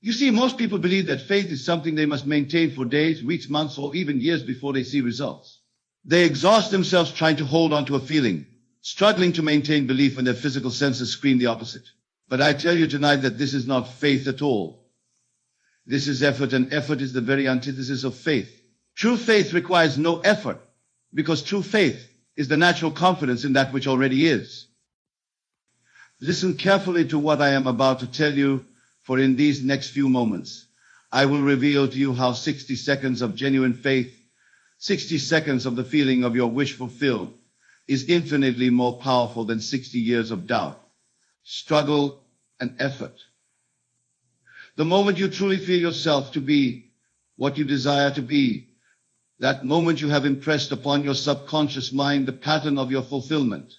You see, most people believe that faith is something they must maintain for days, weeks, months, or even years before they see results. They exhaust themselves trying to hold on to a feeling, struggling to maintain belief when their physical senses scream the opposite. But I tell you tonight that this is not faith at all. This is effort, and effort is the very antithesis of faith. True faith requires no effort, because true faith is the natural confidence in that which already is. Listen carefully to what I am about to tell you, for in these next few moments, I will reveal to you how 60 seconds of genuine faith, 60 seconds of the feeling of your wish fulfilled, is infinitely more powerful than 60 years of doubt, struggle, and effort. The moment you truly feel yourself to be what you desire to be, that moment you have impressed upon your subconscious mind the pattern of your fulfillment.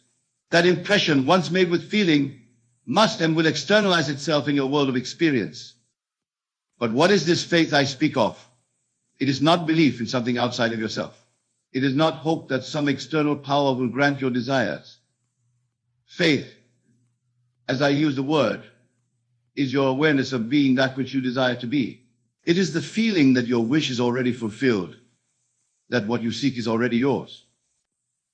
That impression, once made with feeling, must and will externalize itself in your world of experience. But what is this faith I speak of? It is not belief in something outside of yourself. It is not hope that some external power will grant your desires. Faith, as I use the word, is your awareness of being that which you desire to be. It is the feeling that your wish is already fulfilled, that what you seek is already yours.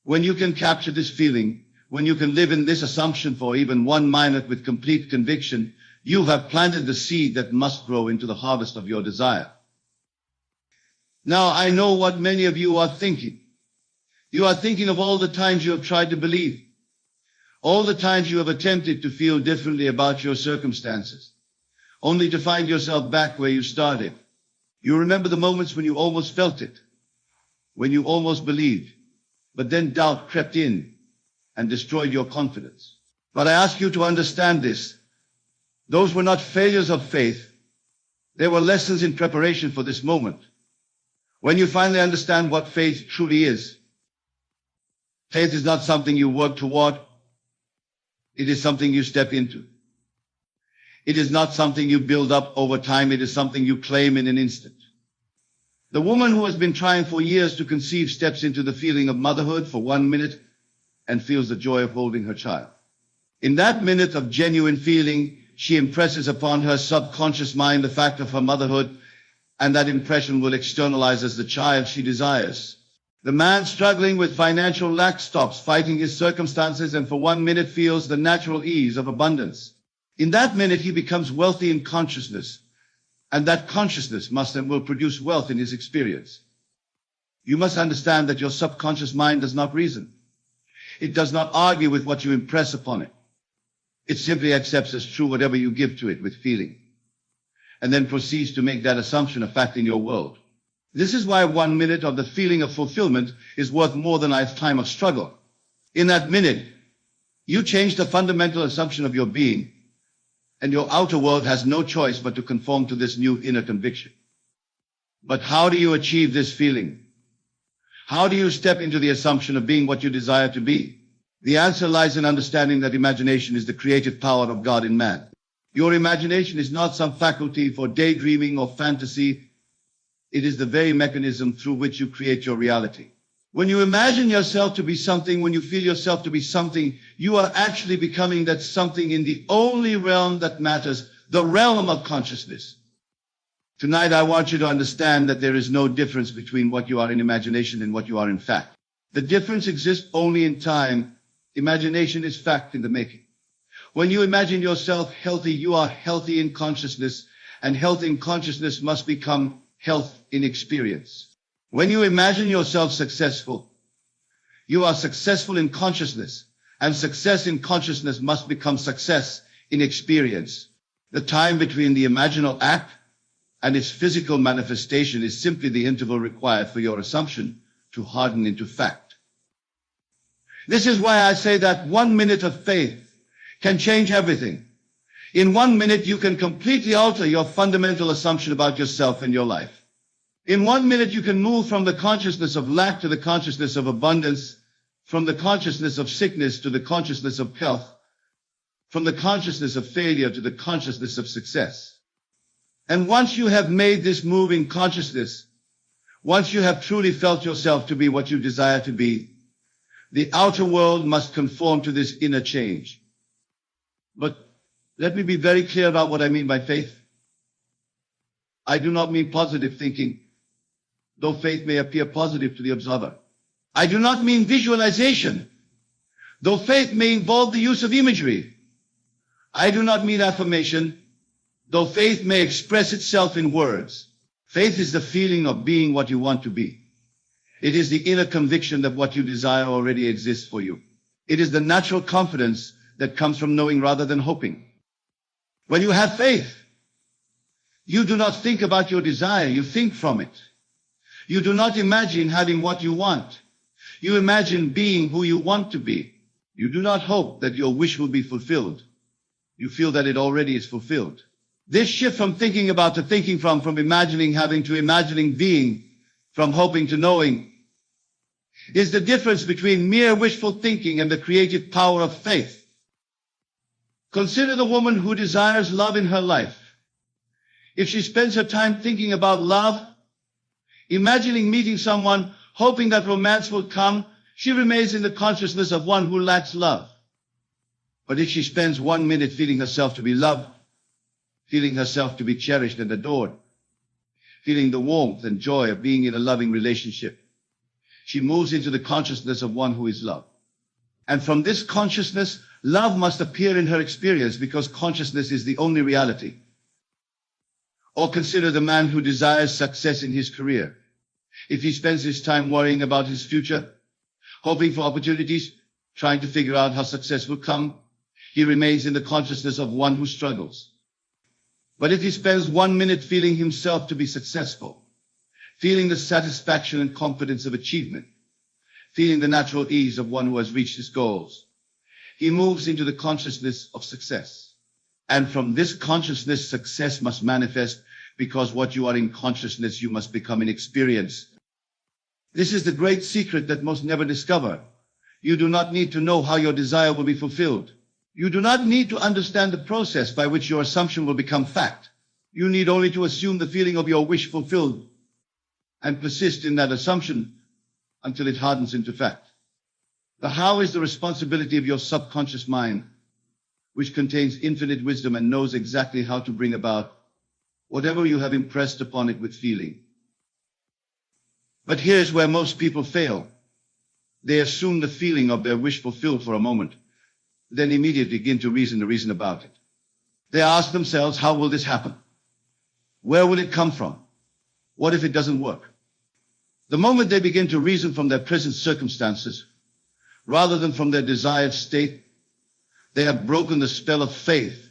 When you can capture this feeling, when you can live in this assumption for even 1 minute with complete conviction, you have planted the seed that must grow into the harvest of your desire. Now, I know what many of you are thinking. You are thinking of all the times you have tried to believe, all the times you have attempted to feel differently about your circumstances, only to find yourself back where you started. You remember the moments when you almost felt it, when you almost believed, but then doubt crept in and destroyed your confidence. But I ask you to understand this. Those were not failures of faith. They were lessons in preparation for this moment. When you finally understand what faith truly is, faith is not something you work toward. It is something you step into. It is not something you build up over time. It is something you claim in an instant. The woman who has been trying for years to conceive steps into the feeling of motherhood for 1 minute and feels the joy of holding her child. In that minute of genuine feeling, she impresses upon her subconscious mind the fact of her motherhood, and that impression will externalize as the child she desires. The man struggling with financial lack stops fighting his circumstances and for 1 minute feels the natural ease of abundance. In that minute, he becomes wealthy in consciousness, and that consciousness must and will produce wealth in his experience. You must understand that your subconscious mind does not reason. It does not argue with what you impress upon it. It simply accepts as true whatever you give to it with feeling, and then proceeds to make that assumption a fact in your world. This is why 1 minute of the feeling of fulfillment is worth more than a lifetime of struggle. In that minute, you change the fundamental assumption of your being, and your outer world has no choice but to conform to this new inner conviction. But how do you achieve this feeling? How do you step into the assumption of being what you desire to be? The answer lies in understanding that imagination is the creative power of God in man. Your imagination is not some faculty for daydreaming or fantasy. It is the very mechanism through which you create your reality. When you imagine yourself to be something, when you feel yourself to be something, you are actually becoming that something in the only realm that matters, the realm of consciousness. Tonight, I want you to understand that there is no difference between what you are in imagination and what you are in fact. The difference exists only in time. Imagination is fact in the making. When you imagine yourself healthy, you are healthy in consciousness, and health in consciousness must become health in experience. When you imagine yourself successful, you are successful in consciousness, and success in consciousness must become success in experience. The time between the imaginal act and its physical manifestation is simply the interval required for your assumption to harden into fact. This is why I say that 1 minute of faith can change everything. In 1 minute, you can completely alter your fundamental assumption about yourself and your life. In 1 minute, you can move from the consciousness of lack to the consciousness of abundance, from the consciousness of sickness to the consciousness of health, from the consciousness of failure to the consciousness of success. And once you have made this move in consciousness, once you have truly felt yourself to be what you desire to be, the outer world must conform to this inner change. But let me be very clear about what I mean by faith. I do not mean positive thinking, though faith may appear positive to the observer. I do not mean visualization, though faith may involve the use of imagery. I do not mean affirmation, though faith may express itself in words. Faith is the feeling of being what you want to be. It is the inner conviction that what you desire already exists for you. It is the natural confidence that comes from knowing rather than hoping. When you have faith, you do not think about your desire, you think from it. You do not imagine having what you want. You imagine being who you want to be. You do not hope that your wish will be fulfilled. You feel that it already is fulfilled. This shift from thinking about to thinking from imagining having to imagining being, from hoping to knowing, is the difference between mere wishful thinking and the creative power of faith. Consider the woman who desires love in her life. If she spends her time thinking about love, imagining meeting someone, hoping that romance will come, she remains in the consciousness of one who lacks love. But if she spends 1 minute feeling herself to be loved, feeling herself to be cherished and adored, feeling the warmth and joy of being in a loving relationship, she moves into the consciousness of one who is loved. And from this consciousness, love must appear in her experience because consciousness is the only reality. Or consider the man who desires success in his career. If he spends his time worrying about his future, hoping for opportunities, trying to figure out how success will come, he remains in the consciousness of one who struggles. But if he spends 1 minute feeling himself to be successful, feeling the satisfaction and confidence of achievement, feeling the natural ease of one who has reached his goals, he moves into the consciousness of success. And from this consciousness, success must manifest, because what you are in consciousness, you must become in experience. This is the great secret that most never discover. You do not need to know how your desire will be fulfilled. You do not need to understand the process by which your assumption will become fact. You need only to assume the feeling of your wish fulfilled and persist in that assumption until it hardens into fact. The how is the responsibility of your subconscious mind, which contains infinite wisdom and knows exactly how to bring about whatever you have impressed upon it with feeling. But here's where most people fail. They assume the feeling of their wish fulfilled for a moment, then immediately begin to reason about it. They ask themselves, how will this happen? Where will it come from? What if it doesn't work? The moment they begin to reason from their present circumstances, rather than from their desired state, they have broken the spell of faith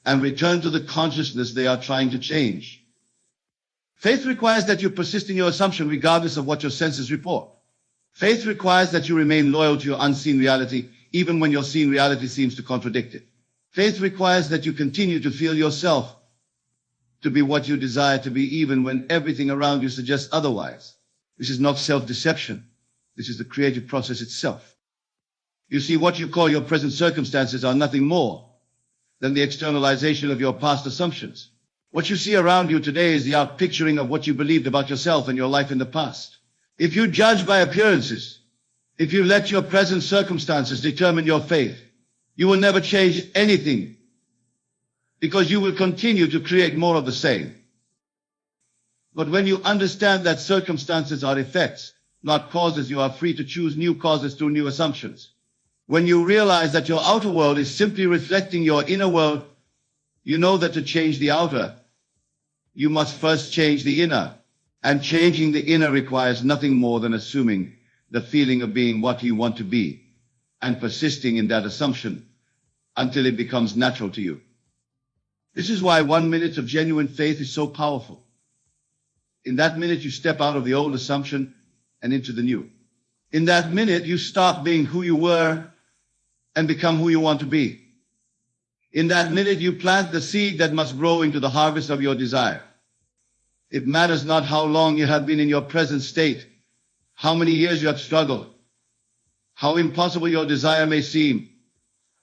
and returned to the consciousness they are trying to change. Faith requires that you persist in your assumption regardless of what your senses report. Faith requires that you remain loyal to your unseen reality, even when your seen reality seems to contradict it. Faith requires that you continue to feel yourself to be what you desire to be, even when everything around you suggests otherwise. This is not self-deception. This is the creative process itself. You see, what you call your present circumstances are nothing more than the externalization of your past assumptions. What you see around you today is the outpicturing of what you believed about yourself and your life in the past. If you judge by appearances, if you let your present circumstances determine your faith, you will never change anything, because you will continue to create more of the same. But when you understand that circumstances are effects, not causes, you are free to choose new causes through new assumptions. When you realize that your outer world is simply reflecting your inner world, you know that to change the outer, you must first change the inner. And changing the inner requires nothing more than assuming the feeling of being what you want to be and persisting in that assumption until it becomes natural to you. This is why 1 minute of genuine faith is so powerful. In that minute, you step out of the old assumption and into the new. In that minute, you stop being who you were and become who you want to be. In that minute, you plant the seed that must grow into the harvest of your desire. It matters not how long you have been in your present state, how many years you have struggled, how impossible your desire may seem.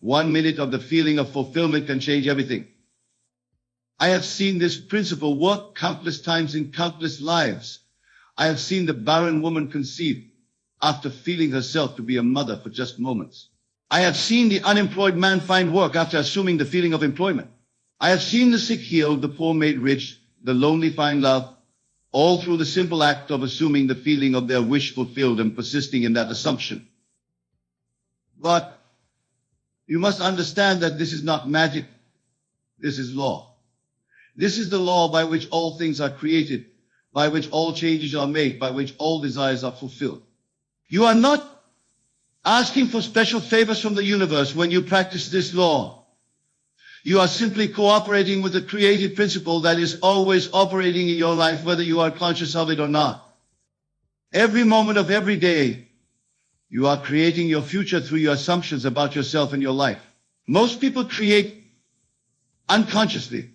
1 minute of the feeling of fulfillment can change everything. I have seen this principle work countless times in countless lives. I have seen the barren woman conceive after feeling herself to be a mother for just moments. I have seen the unemployed man find work after assuming the feeling of employment. I have seen the sick healed, the poor made rich, the lonely find love, all through the simple act of assuming the feeling of their wish fulfilled and persisting in that assumption. But you must understand that this is not magic. This is law. This is the law by which all things are created, by which all changes are made, by which all desires are fulfilled. You are not asking for special favors from the universe when you practice this law. You are simply cooperating with the creative principle that is always operating in your life, whether you are conscious of it or not. Every moment of every day, you are creating your future through your assumptions about yourself and your life. Most people create unconsciously,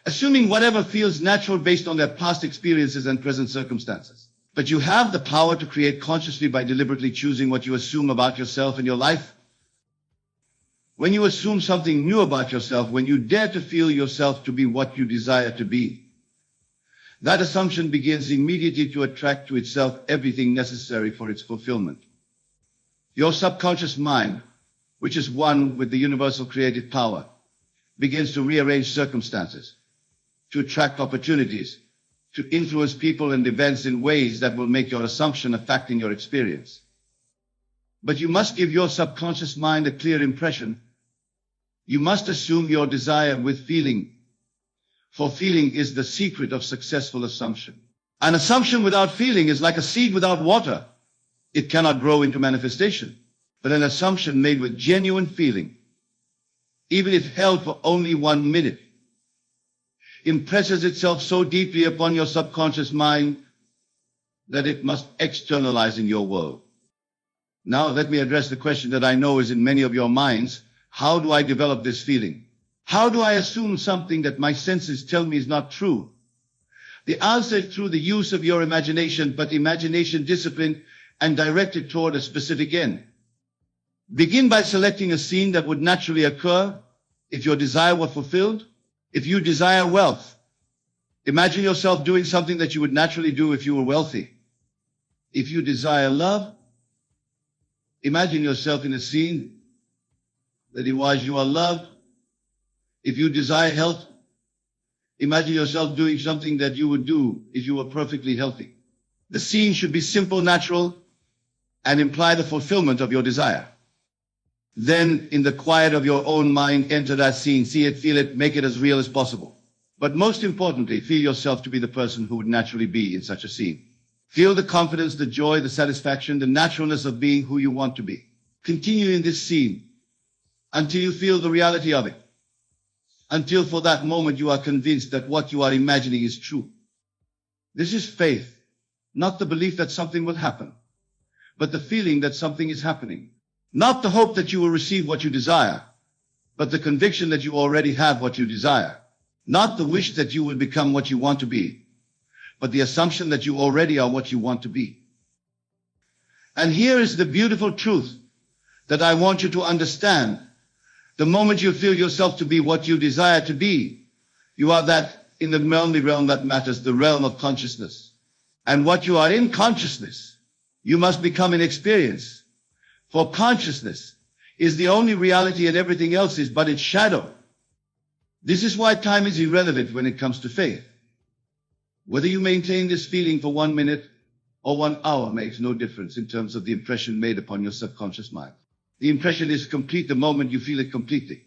assuming whatever feels natural based on their past experiences and present circumstances. But you have the power to create consciously by deliberately choosing what you assume about yourself and your life. When you assume something new about yourself, when you dare to feel yourself to be what you desire to be, that assumption begins immediately to attract to itself everything necessary for its fulfillment. Your subconscious mind, which is one with the universal creative power, begins to rearrange circumstances, to attract opportunities, to influence people and events in ways that will make your assumption a fact in your experience. But you must give your subconscious mind a clear impression. You must assume your desire with feeling, for feeling is the secret of successful assumption. An assumption without feeling is like a seed without water. It cannot grow into manifestation. But an assumption made with genuine feeling, even if held for only 1 minute, impresses itself so deeply upon your subconscious mind that it must externalize in your world. Now let me address the question that I know is in many of your minds. How do I develop this feeling? How do I assume something that my senses tell me is not true? The answer is through the use of your imagination, but imagination disciplined and directed toward a specific end. Begin by selecting a scene that would naturally occur if your desire were fulfilled. If you desire wealth, imagine yourself doing something that you would naturally do if you were wealthy. If you desire love, imagine yourself in a scene that you are loved. If you desire health, imagine yourself doing something that you would do if you were perfectly healthy. The scene should be simple, natural, and imply the fulfillment of your desire. Then, in the quiet of your own mind, enter that scene, see it, feel it, make it as real as possible. But most importantly, feel yourself to be the person who would naturally be in such a scene. Feel the confidence, the joy, the satisfaction, the naturalness of being who you want to be. Continue in this scene until you feel the reality of it. Until for that moment you are convinced that what you are imagining is true. This is faith, not the belief that something will happen, but the feeling that something is happening. Not the hope that you will receive what you desire, but the conviction that you already have what you desire. Not the wish that you will become what you want to be, but the assumption that you already are what you want to be. And here is the beautiful truth that I want you to understand. The moment you feel yourself to be what you desire to be, you are that in the only realm that matters, the realm of consciousness. And what you are in consciousness, you must become in experience. For consciousness is the only reality and everything else is but its shadow. This is why time is irrelevant when it comes to faith. Whether you maintain this feeling for 1 minute or 1 hour makes no difference in terms of the impression made upon your subconscious mind. The impression is complete the moment you feel it completely.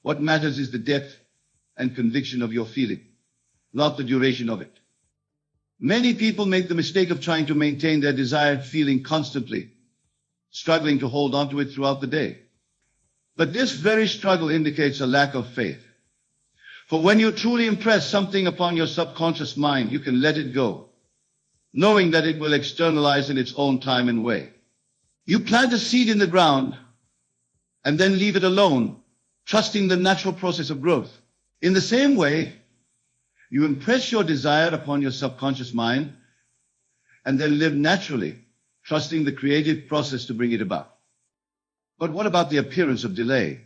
What matters is the depth and conviction of your feeling, not the duration of it. Many people make the mistake of trying to maintain their desired feeling constantly, struggling to hold on to it throughout the day. But this very struggle indicates a lack of faith. For when you truly impress something upon your subconscious mind, you can let it go, knowing that it will externalize in its own time and way. You plant a seed in the ground and then leave it alone, trusting the natural process of growth. In the same way, you impress your desire upon your subconscious mind and then live naturally, trusting the creative process to bring it about. But what about the appearance of delay?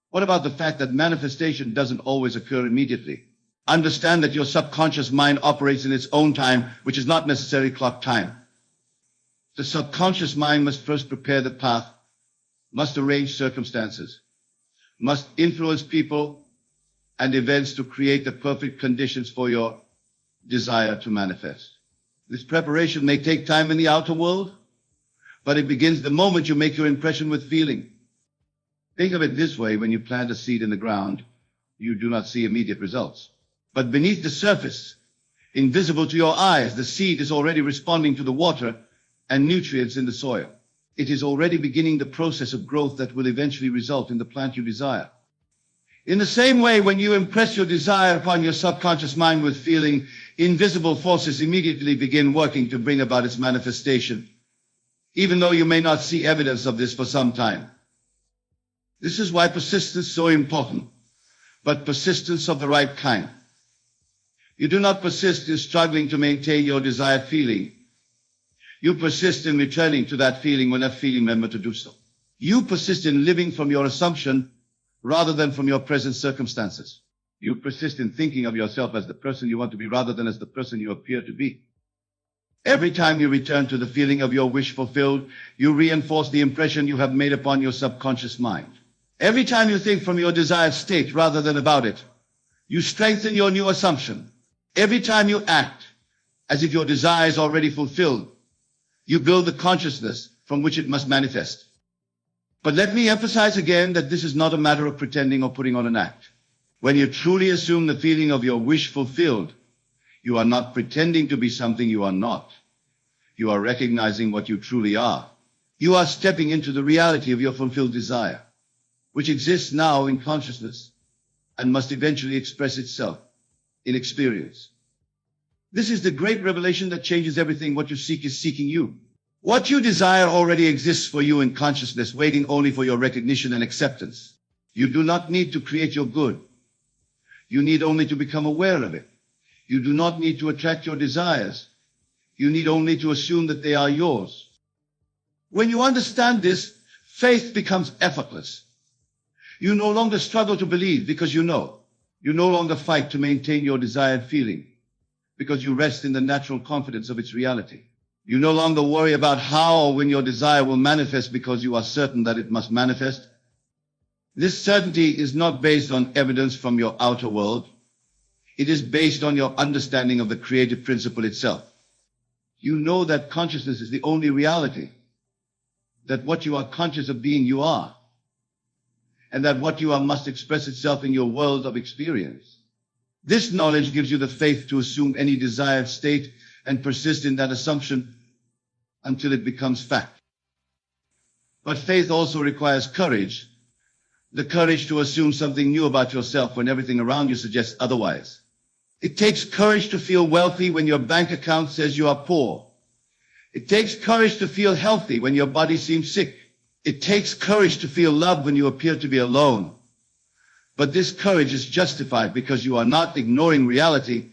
What about the fact that manifestation doesn't always occur immediately? Understand that your subconscious mind operates in its own time, which is not necessarily clock time. The subconscious mind must first prepare the path, must arrange circumstances, must influence people, and events to create the perfect conditions for your desire to manifest. This preparation may take time in the outer world, but it begins the moment you make your impression with feeling. Think of it this way: when you plant a seed in the ground, you do not see immediate results. But beneath the surface, invisible to your eyes, the seed is already responding to the water and nutrients in the soil. It is already beginning the process of growth that will eventually result in the plant you desire. In the same way, when you impress your desire upon your subconscious mind with feeling, invisible forces immediately begin working to bring about its manifestation, even though you may not see evidence of this for some time. This is why persistence is so important, but persistence of the right kind. You do not persist in struggling to maintain your desired feeling. You persist in returning to that feeling when that feeling remembers to do so. You persist in living from your assumption rather than from your present circumstances. You persist in thinking of yourself as the person you want to be rather than as the person you appear to be. Every time you return to the feeling of your wish fulfilled, you reinforce the impression you have made upon your subconscious mind. Every time you think from your desired state rather than about it, you strengthen your new assumption. Every time you act as if your desire is already fulfilled, you build the consciousness from which it must manifest. But let me emphasize again that this is not a matter of pretending or putting on an act. When you truly assume the feeling of your wish fulfilled, you are not pretending to be something you are not. You are recognizing what you truly are. You are stepping into the reality of your fulfilled desire, which exists now in consciousness and must eventually express itself in experience. This is the great revelation that changes everything. What you seek is seeking you. What you desire already exists for you in consciousness, waiting only for your recognition and acceptance. You do not need to create your good. You need only to become aware of it. You do not need to attract your desires. You need only to assume that they are yours. When you understand this, faith becomes effortless. You no longer struggle to believe because you know. You no longer fight to maintain your desired feeling because you rest in the natural confidence of its reality. You no longer worry about how or when your desire will manifest because you are certain that it must manifest. This certainty is not based on evidence from your outer world. It is based on your understanding of the creative principle itself. You know that consciousness is the only reality, that what you are conscious of being you are, and that what you are must express itself in your world of experience. This knowledge gives you the faith to assume any desired state and persist in that assumption until it becomes fact. But faith also requires courage, the courage to assume something new about yourself when everything around you suggests otherwise. It takes courage to feel wealthy when your bank account says you are poor. It takes courage to feel healthy when your body seems sick. It takes courage to feel love when you appear to be alone. But this courage is justified because you are not ignoring reality.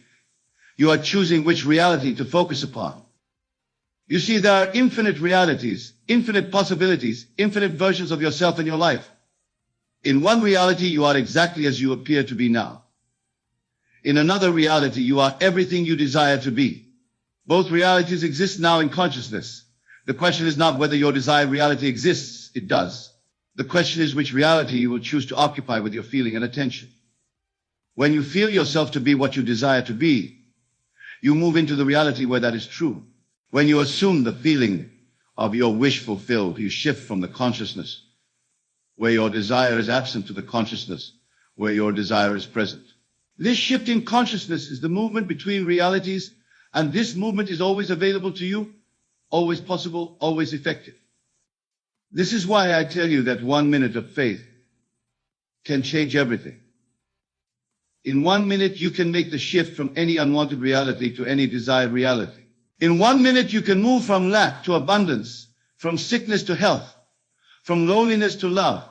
You are choosing which reality to focus upon. You see, there are infinite realities, infinite possibilities, infinite versions of yourself in your life. In one reality, you are exactly as you appear to be now. In another reality, you are everything you desire to be. Both realities exist now in consciousness. The question is not whether your desired reality exists. It does. The question is which reality you will choose to occupy with your feeling and attention. When you feel yourself to be what you desire to be, you move into the reality where that is true. When you assume the feeling of your wish fulfilled, you shift from the consciousness where your desire is absent to the consciousness where your desire is present. This shift in consciousness is the movement between realities, and this movement is always available to you, always possible, always effective. This is why I tell you that 1 minute of faith can change everything. In 1 minute, you can make the shift from any unwanted reality to any desired reality. In 1 minute, you can move from lack to abundance, from sickness to health, from loneliness to love,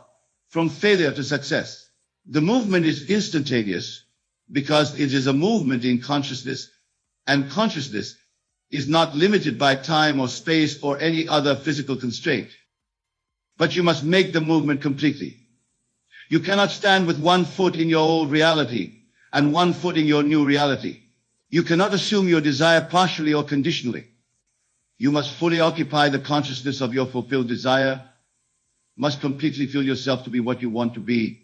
from failure to success. The movement is instantaneous because it is a movement in consciousness, and consciousness is not limited by time or space or any other physical constraint. But you must make the movement completely. You cannot stand with 1 foot in your old reality and 1 foot in your new reality. You cannot assume your desire partially or conditionally. You must fully occupy the consciousness of your fulfilled desire, must completely feel yourself to be what you want to be,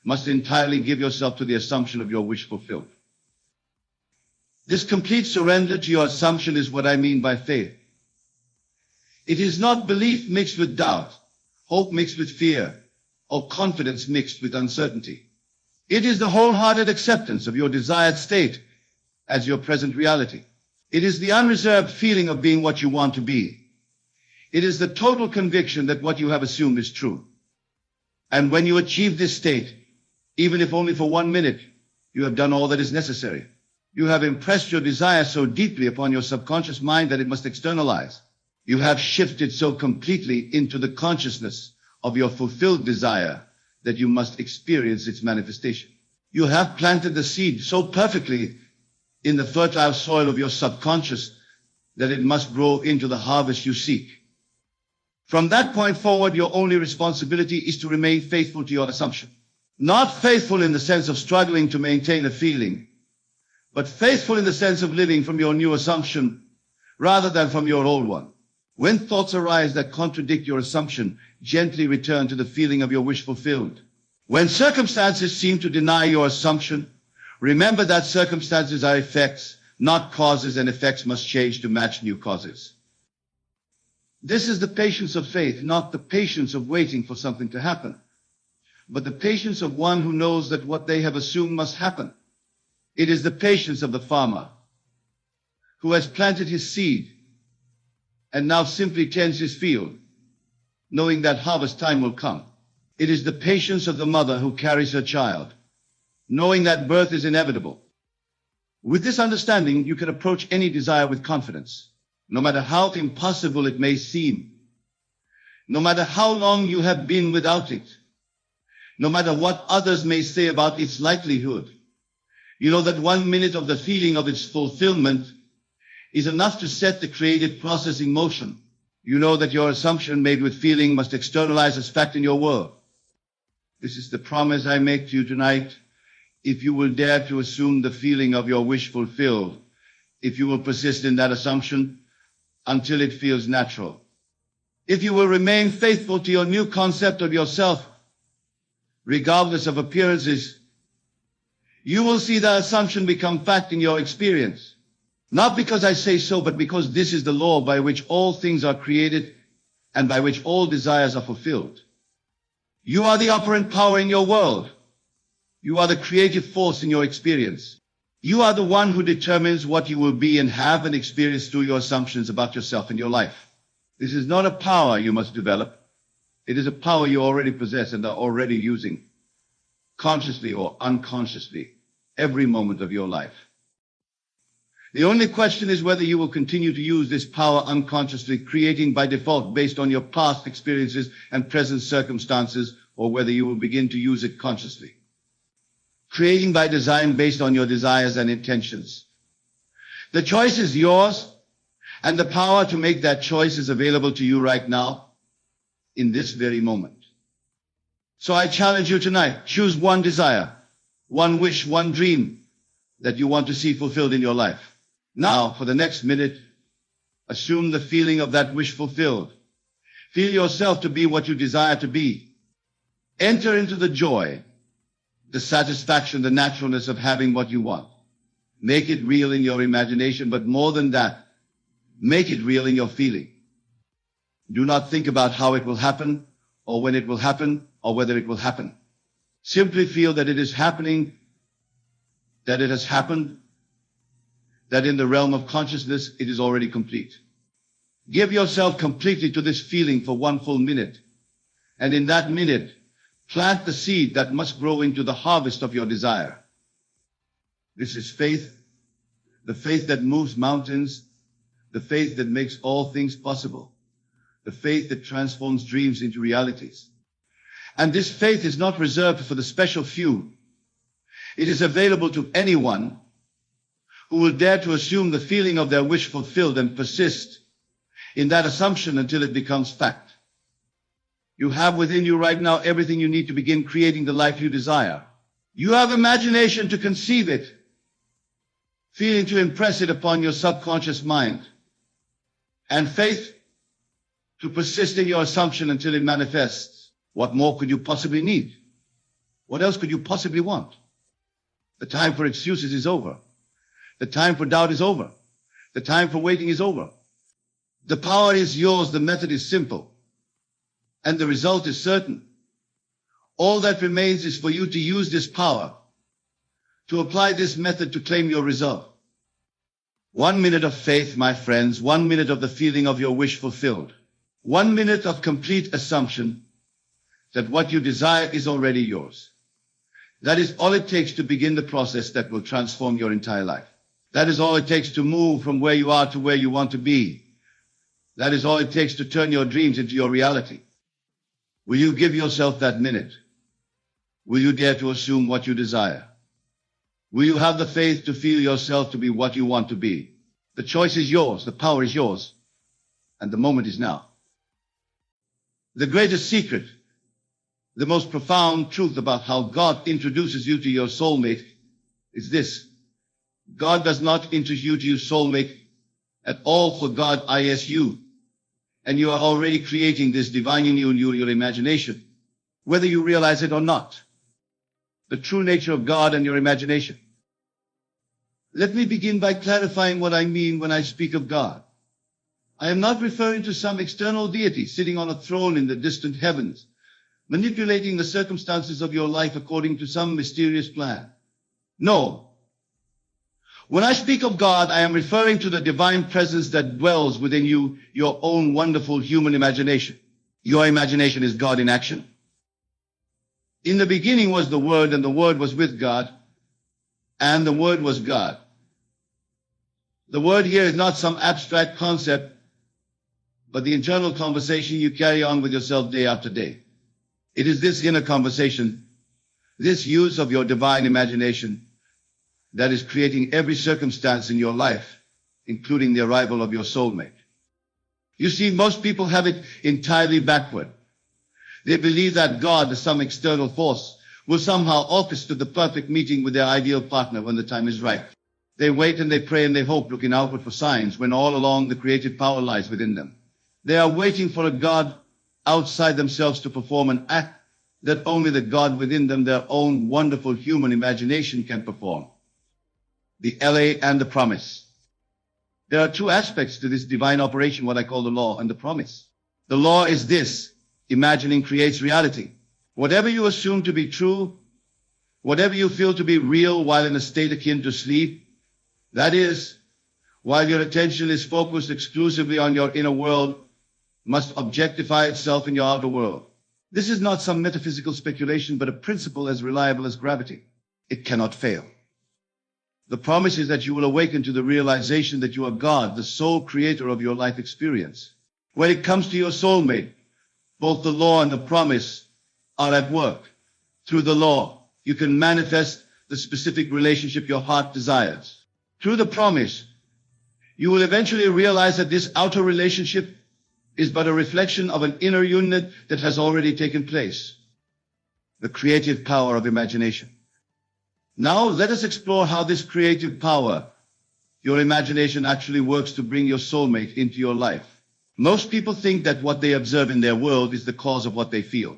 must entirely give yourself to the assumption of your wish fulfilled. This complete surrender to your assumption is what I mean by faith. It is not belief mixed with doubt, hope mixed with fear, or confidence mixed with uncertainty. It is the wholehearted acceptance of your desired state as your present reality. It is the unreserved feeling of being what you want to be. It is the total conviction that what you have assumed is true. And when you achieve this state, even if only for 1 minute, you have done all that is necessary. You have impressed your desire so deeply upon your subconscious mind that it must externalize. You have shifted so completely into the consciousness of your fulfilled desire that you must experience its manifestation. You have planted the seed so perfectly in the fertile soil of your subconscious that it must grow into the harvest you seek. From that point forward, your only responsibility is to remain faithful to your assumption. Not faithful in the sense of struggling to maintain a feeling, but faithful in the sense of living from your new assumption rather than from your old one. When thoughts arise that contradict your assumption, gently return to the feeling of your wish fulfilled. When circumstances seem to deny your assumption, remember that circumstances are effects, not causes, and effects must change to match new causes. This is the patience of faith, not the patience of waiting for something to happen, but the patience of one who knows that what they have assumed must happen. It is the patience of the farmer who has planted his seed and now simply tends his field, knowing that harvest time will come. It is the patience of the mother who carries her child, knowing that birth is inevitable. With this understanding, you can approach any desire with confidence, no matter how impossible it may seem, no matter how long you have been without it, no matter what others may say about its likelihood. You know that 1 minute of the feeling of its fulfillment is enough to set the creative process in motion. You know that your assumption made with feeling must externalize as fact in your world. This is the promise I make to you tonight. If you will dare to assume the feeling of your wish fulfilled, if you will persist in that assumption until it feels natural, if you will remain faithful to your new concept of yourself, regardless of appearances, you will see that assumption become fact in your experience. Not because I say so, but because this is the law by which all things are created and by which all desires are fulfilled. You are the operant power in your world. You are the creative force in your experience. You are the one who determines what you will be and have and experience through your assumptions about yourself and your life. This is not a power you must develop. It is a power you already possess and are already using, consciously or unconsciously, every moment of your life. The only question is whether you will continue to use this power unconsciously, creating by default based on your past experiences and present circumstances, or whether you will begin to use it consciously, creating by design based on your desires and intentions. The choice is yours, and the power to make that choice is available to you right now, in this very moment. So I challenge you tonight, choose one desire, one wish, one dream that you want to see fulfilled in your life. Now, for the next minute, assume the feeling of that wish fulfilled. Feel yourself to be what you desire to be. Enter into the joy, the satisfaction, the naturalness of having what you want. Make it real in your imagination, but more than that, make it real in your feeling. Do not think about how it will happen, or when it will happen, or whether it will happen. Simply feel that it is happening, that it has happened, that in the realm of consciousness, it is already complete. Give yourself completely to this feeling for 1 full minute. And in that minute, plant the seed that must grow into the harvest of your desire. This is faith, the faith that moves mountains, the faith that makes all things possible, the faith that transforms dreams into realities. And this faith is not reserved for the special few. It is available to anyone who will dare to assume the feeling of their wish fulfilled and persist in that assumption until it becomes fact. You have within you right now everything you need to begin creating the life you desire. You have imagination to conceive it, feeling to impress it upon your subconscious mind, and faith to persist in your assumption until it manifests. What more could you possibly need? What else could you possibly want? The time for excuses is over. The time for doubt is over. The time for waiting is over. The power is yours, the method is simple, and the result is certain. All that remains is for you to use this power, to apply this method to claim your result. 1 minute of faith, my friends, 1 minute of the feeling of your wish fulfilled. 1 minute of complete assumption that what you desire is already yours. That is all it takes to begin the process that will transform your entire life. That is all it takes to move from where you are to where you want to be. That is all it takes to turn your dreams into your reality. Will you give yourself that minute? Will you dare to assume what you desire? Will you have the faith to feel yourself to be what you want to be? The choice is yours, the power is yours, and the moment is now. The greatest secret, the most profound truth about how God introduces you to your soulmate is this. God does not introduce you to your soulmate at all. For God is you. And you are already creating this divine in you and your imagination, whether you realize it or not. The true nature of God and your imagination. Let me begin by clarifying what I mean when I speak of God. I am not referring to some external deity sitting on a throne in the distant heavens, manipulating the circumstances of your life according to some mysterious plan. No. When I speak of God, I am referring to the divine presence that dwells within you, your own wonderful human imagination. Your imagination is God in action. In the beginning was the Word, and the Word was with God, and the Word was God. The Word here is not some abstract concept, but the internal conversation you carry on with yourself day after day. It is this inner conversation, this use of your divine imagination, that is creating every circumstance in your life, including the arrival of your soulmate. You see, most people have it entirely backward. They believe that God, some external force, will somehow orchestrate the perfect meeting with their ideal partner when the time is right. They wait and they pray and they hope, looking outward for signs, when all along the creative power lies within them. They are waiting for a God outside themselves to perform an act that only the God within them, their own wonderful human imagination, can perform. The LA and the promise. There are two aspects to this divine operation, what I call the law and the promise. The law is this: imagining creates reality. Whatever you assume to be true, whatever you feel to be real while in a state akin to sleep, that is, while your attention is focused exclusively on your inner world, must objectify itself in your outer world. This is not some metaphysical speculation, but a principle as reliable as gravity. It cannot fail. The promise is that you will awaken to the realization that you are God, the sole creator of your life experience. When it comes to your soulmate, both the law and the promise are at work. Through the law, you can manifest the specific relationship your heart desires. Through the promise, you will eventually realize that this outer relationship is but a reflection of an inner unit that has already taken place. The creative power of imagination. Now let us explore how this creative power, your imagination, actually works to bring your soulmate into your life. Most people think that what they observe in their world is the cause of what they feel.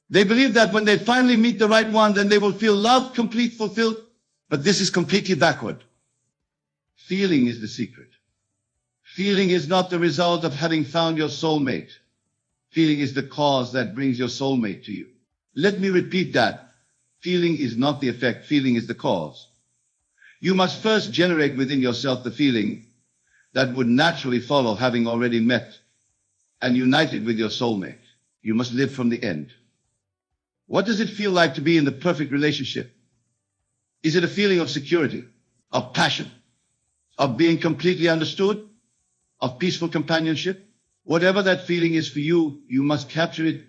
They believe that when they finally meet the right one, then they will feel loved, complete, fulfilled. But this is completely backward. Feeling is the secret. Feeling is not the result of having found your soulmate. Feeling is the cause that brings your soulmate to you. Let me repeat that. Feeling is not the effect, feeling is the cause. You must first generate within yourself the feeling that would naturally follow having already met and united with your soulmate. You must live from the end. What does it feel like to be in the perfect relationship? Is it a feeling of security, of passion, of being completely understood, of peaceful companionship? Whatever that feeling is for you, you must capture it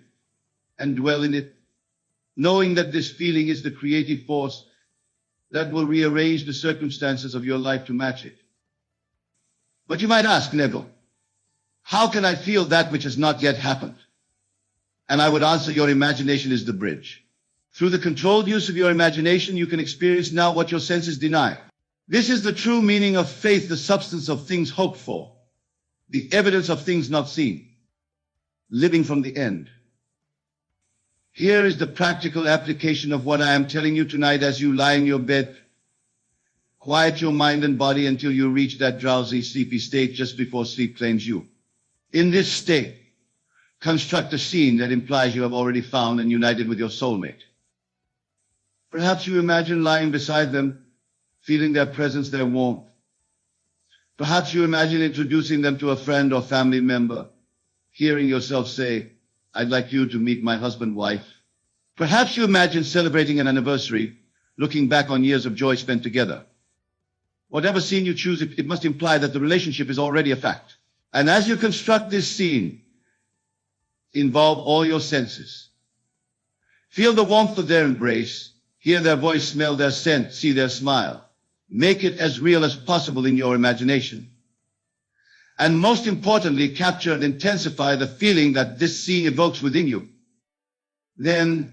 and dwell in it, knowing that this feeling is the creative force that will rearrange the circumstances of your life to match it. But you might ask, Neville, how can I feel that which has not yet happened? And I would answer, your imagination is the bridge. Through the controlled use of your imagination, you can experience now what your senses deny. This is the true meaning of faith, the substance of things hoped for, the evidence of things not seen, living from the end. Here is the practical application of what I am telling you tonight as you lie in your bed. Quiet your mind and body until you reach that drowsy, sleepy state just before sleep claims you. In this state, construct a scene that implies you have already found and united with your soulmate. Perhaps you imagine lying beside them, feeling their presence, their warmth. Perhaps you imagine introducing them to a friend or family member, hearing yourself say, "I'd like you to meet my husband, wife." Perhaps you imagine celebrating an anniversary, looking back on years of joy spent together. Whatever scene you choose, it must imply that the relationship is already a fact. And as you construct this scene, involve all your senses. Feel the warmth of their embrace, hear their voice, smell their scent, see their smile. Make it as real as possible in your imagination. And most importantly, capture and intensify the feeling that this scene evokes within you. Then,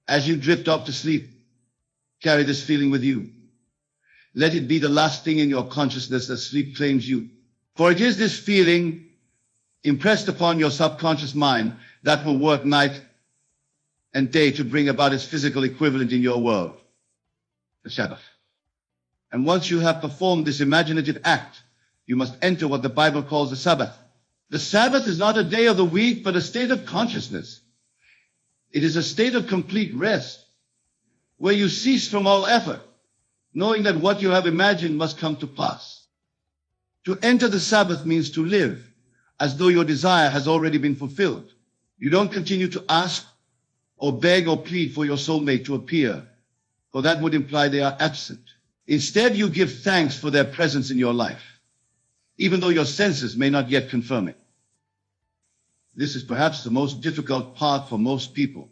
as you drift off to sleep, carry this feeling with you. Let it be the last thing in your consciousness as sleep claims you. For it is this feeling impressed upon your subconscious mind that will work night and day to bring about its physical equivalent in your world, the Sabbath. And once you have performed this imaginative act, you must enter what the Bible calls the Sabbath. The Sabbath is not a day of the week, but a state of consciousness. It is a state of complete rest, where you cease from all effort, knowing that what you have imagined must come to pass. To enter the Sabbath means to live as though your desire has already been fulfilled. You don't continue to ask or beg or plead for your soulmate to appear, for that would imply they are absent. Instead, you give thanks for their presence in your life, even though your senses may not yet confirm it. This is perhaps the most difficult part for most people.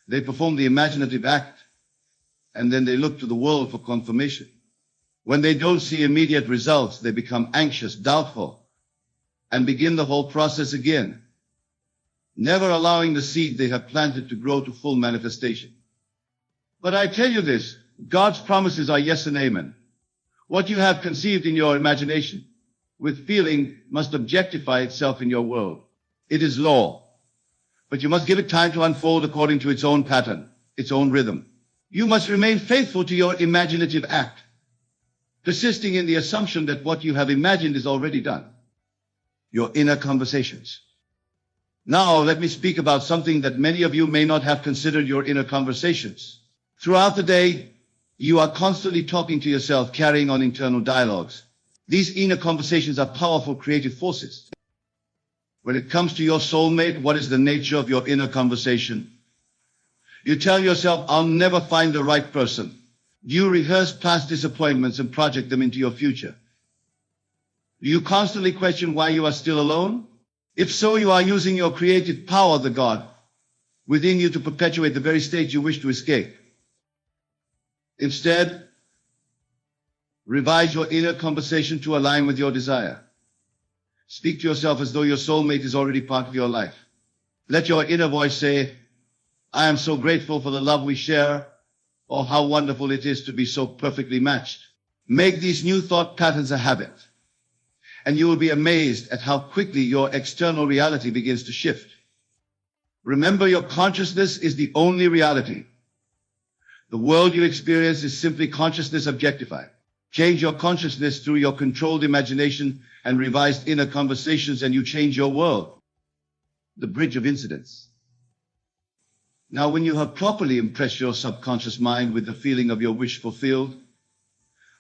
They perform the imaginative act, and then they look to the world for confirmation. When they don't see immediate results, they become anxious, doubtful, and begin the whole process again, never allowing the seed they have planted to grow to full manifestation. But I tell you this, God's promises are yes and amen. What you have conceived in your imagination, with feeling, must objectify itself in your world. It is law, but you must give it time to unfold according to its own pattern, its own rhythm. You must remain faithful to your imaginative act, persisting in the assumption that what you have imagined is already done. Your inner conversations. Now, let me speak about something that many of you may not have considered: your inner conversations. Throughout the day, you are constantly talking to yourself, carrying on internal dialogues. These inner conversations are powerful creative forces. When it comes to your soulmate, what is the nature of your inner conversation? You tell yourself, "I'll never find the right person." Do you rehearse past disappointments and project them into your future? Do you constantly question why you are still alone? If so, you are using your creative power, the God within you, to perpetuate the very state you wish to escape. Instead, revise your inner conversation to align with your desire. Speak to yourself as though your soulmate is already part of your life. Let your inner voice say, "I am so grateful for the love we share," or "how wonderful it is to be so perfectly matched." Make these new thought patterns a habit, and you will be amazed at how quickly your external reality begins to shift. Remember, your consciousness is the only reality. The world you experience is simply consciousness objectified. Change your consciousness through your controlled imagination and revised inner conversations, and you change your world. The bridge of incidents. Now, when you have properly impressed your subconscious mind with the feeling of your wish fulfilled,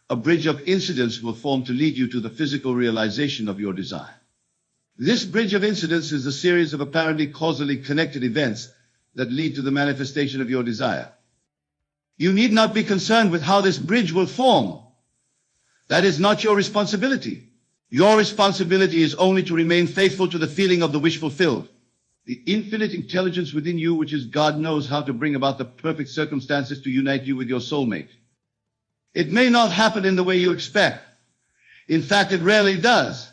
a bridge of incidents will form to lead you to the physical realization of your desire. This bridge of incidents is a series of apparently causally connected events that lead to the manifestation of your desire. You need not be concerned with how this bridge will form. That is not your responsibility. Your responsibility is only to remain faithful to the feeling of the wish fulfilled. The infinite intelligence within you, which is God, knows how to bring about the perfect circumstances to unite you with your soulmate. It may not happen in the way you expect. In fact, it rarely does.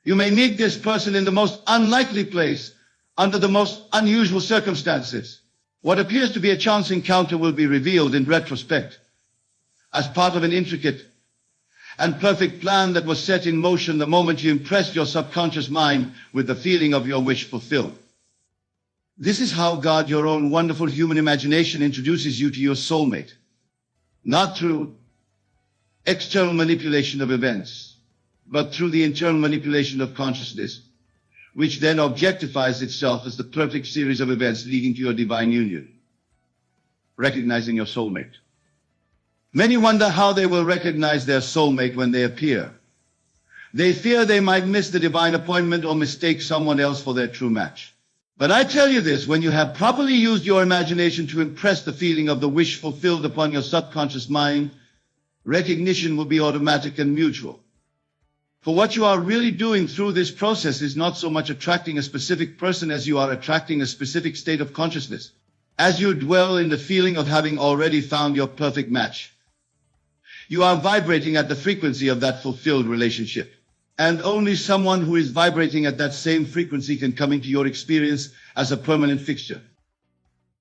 You may meet this person in the most unlikely place, under the most unusual circumstances. What appears to be a chance encounter will be revealed in retrospect as part of an intricate and perfect plan that was set in motion the moment you impressed your subconscious mind with the feeling of your wish fulfilled. This is how God, your own wonderful human imagination, introduces you to your soulmate. Not through external manipulation of events, but through the internal manipulation of consciousness, which then objectifies itself as the perfect series of events leading to your divine union. Recognizing your soulmate. Many wonder how they will recognize their soulmate when they appear. They fear they might miss the divine appointment or mistake someone else for their true match. But I tell you this, when you have properly used your imagination to impress the feeling of the wish fulfilled upon your subconscious mind, recognition will be automatic and mutual. For what you are really doing through this process is not so much attracting a specific person as you are attracting a specific state of consciousness. As you dwell in the feeling of having already found your perfect match, you are vibrating at the frequency of that fulfilled relationship. And only someone who is vibrating at that same frequency can come into your experience as a permanent fixture.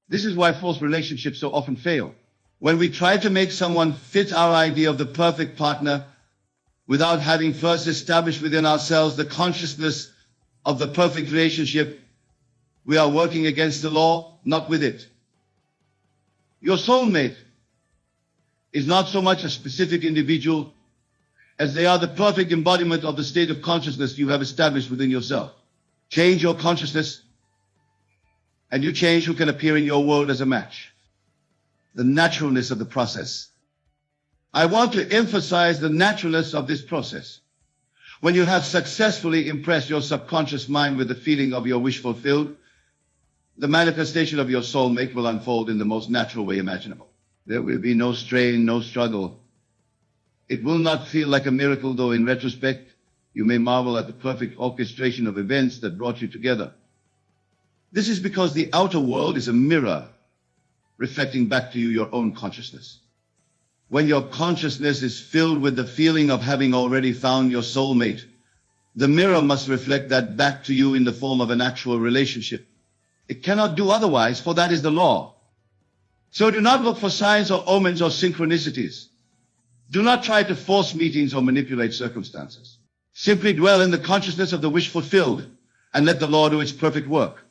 This is why false relationships so often fail. When we try to make someone fit our idea of the perfect partner without having first established within ourselves the consciousness of the perfect relationship, we are working against the law, not with it. Your soulmate is not so much a specific individual as they are the perfect embodiment of the state of consciousness you have established within yourself. Change your consciousness, and you change who can appear in your world as a match. The naturalness of the process. I want to emphasize the naturalness of this process. When you have successfully impressed your subconscious mind with the feeling of your wish fulfilled, the manifestation of your soulmate will unfold in the most natural way imaginable. There will be no strain, no struggle. It will not feel like a miracle, though in retrospect, you may marvel at the perfect orchestration of events that brought you together. This is because the outer world is a mirror reflecting back to you your own consciousness. When your consciousness is filled with the feeling of having already found your soulmate, the mirror must reflect that back to you in the form of an actual relationship. It cannot do otherwise, for that is the law. So do not look for signs or omens or synchronicities. Do not try to force meetings or manipulate circumstances. Simply dwell in the consciousness of the wish fulfilled and let the law do its perfect work.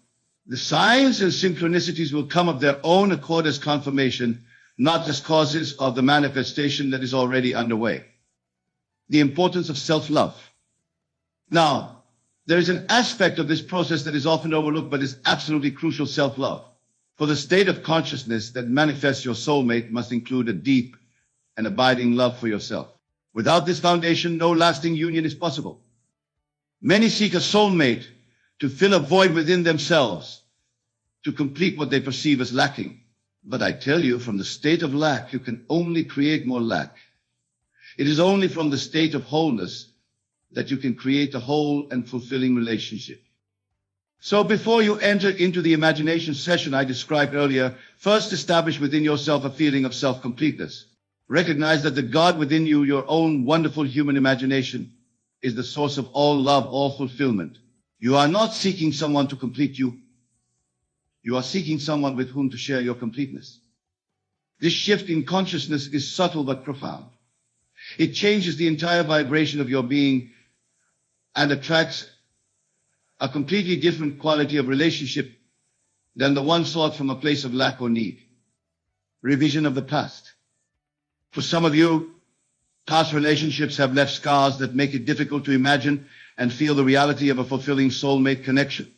The signs and synchronicities will come of their own accord as confirmation, not as causes of the manifestation that is already underway. The importance of self-love. Now, there is an aspect of this process that is often overlooked but is absolutely crucial: self-love. For the state of consciousness that manifests your soulmate must include a deep and abiding love for yourself. Without this foundation, no lasting union is possible. Many seek a soulmate to fill a void within themselves, to complete what they perceive as lacking. But I tell you, from the state of lack, you can only create more lack. It is only from the state of wholeness that you can create a whole and fulfilling relationship. So before you enter into the imagination session I described earlier, first establish within yourself a feeling of self-completeness. Recognize that the God within you, your own wonderful human imagination, is the source of all love, all fulfillment. You are not seeking someone to complete you. You are seeking someone with whom to share your completeness. This shift in consciousness is subtle but profound. It changes the entire vibration of your being and attracts a completely different quality of relationship than the one sought from a place of lack or need. Revision of the past. For some of you, past relationships have left scars that make it difficult to imagine and feel the reality of a fulfilling soulmate connection.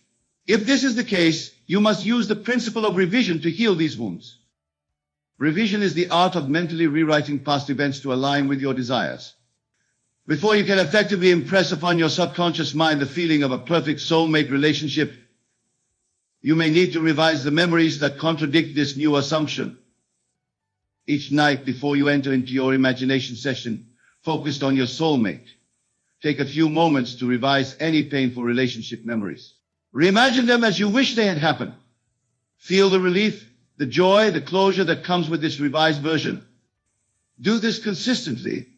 If this is the case, you must use the principle of revision to heal these wounds. Revision is the art of mentally rewriting past events to align with your desires. Before you can effectively impress upon your subconscious mind the feeling of a perfect soulmate relationship, you may need to revise the memories that contradict this new assumption. Each night before you enter into your imagination session focused on your soulmate, take a few moments to revise any painful relationship memories. Reimagine them as you wish they had happened. Feel the relief, the joy, the closure that comes with this revised version. Do this consistently,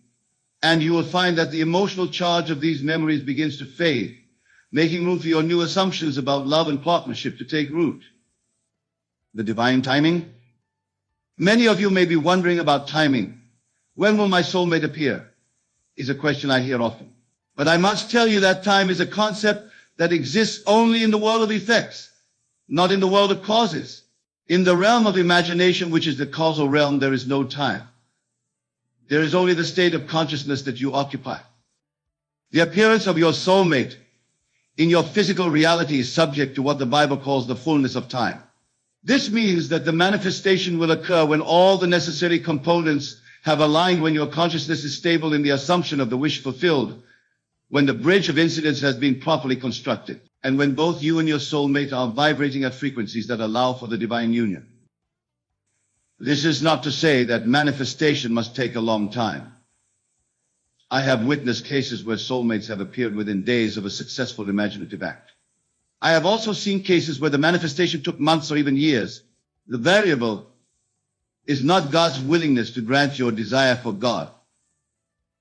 and you will find that the emotional charge of these memories begins to fade, making room for your new assumptions about love and partnership to take root. The divine timing. Many of you may be wondering about timing. When will my soulmate appear? Is a question I hear often. But I must tell you that time is a concept that exists only in the world of effects. not in the world of causes. In the realm of imagination, which is the causal realm, there is no time. There is only the state of consciousness that you occupy. The appearance of your soulmate in your physical reality is subject to what the Bible calls the fullness of time. This means that the manifestation will occur when all the necessary components have aligned, when your consciousness is stable in the assumption of the wish fulfilled, when the bridge of incidents has been properly constructed, and when both you and your soulmate are vibrating at frequencies that allow for the divine union. This is not to say that manifestation must take a long time. I have witnessed cases where soulmates have appeared within days of a successful imaginative act. I have also seen cases where the manifestation took months or even years. The variable is not God's willingness to grant your desire for God.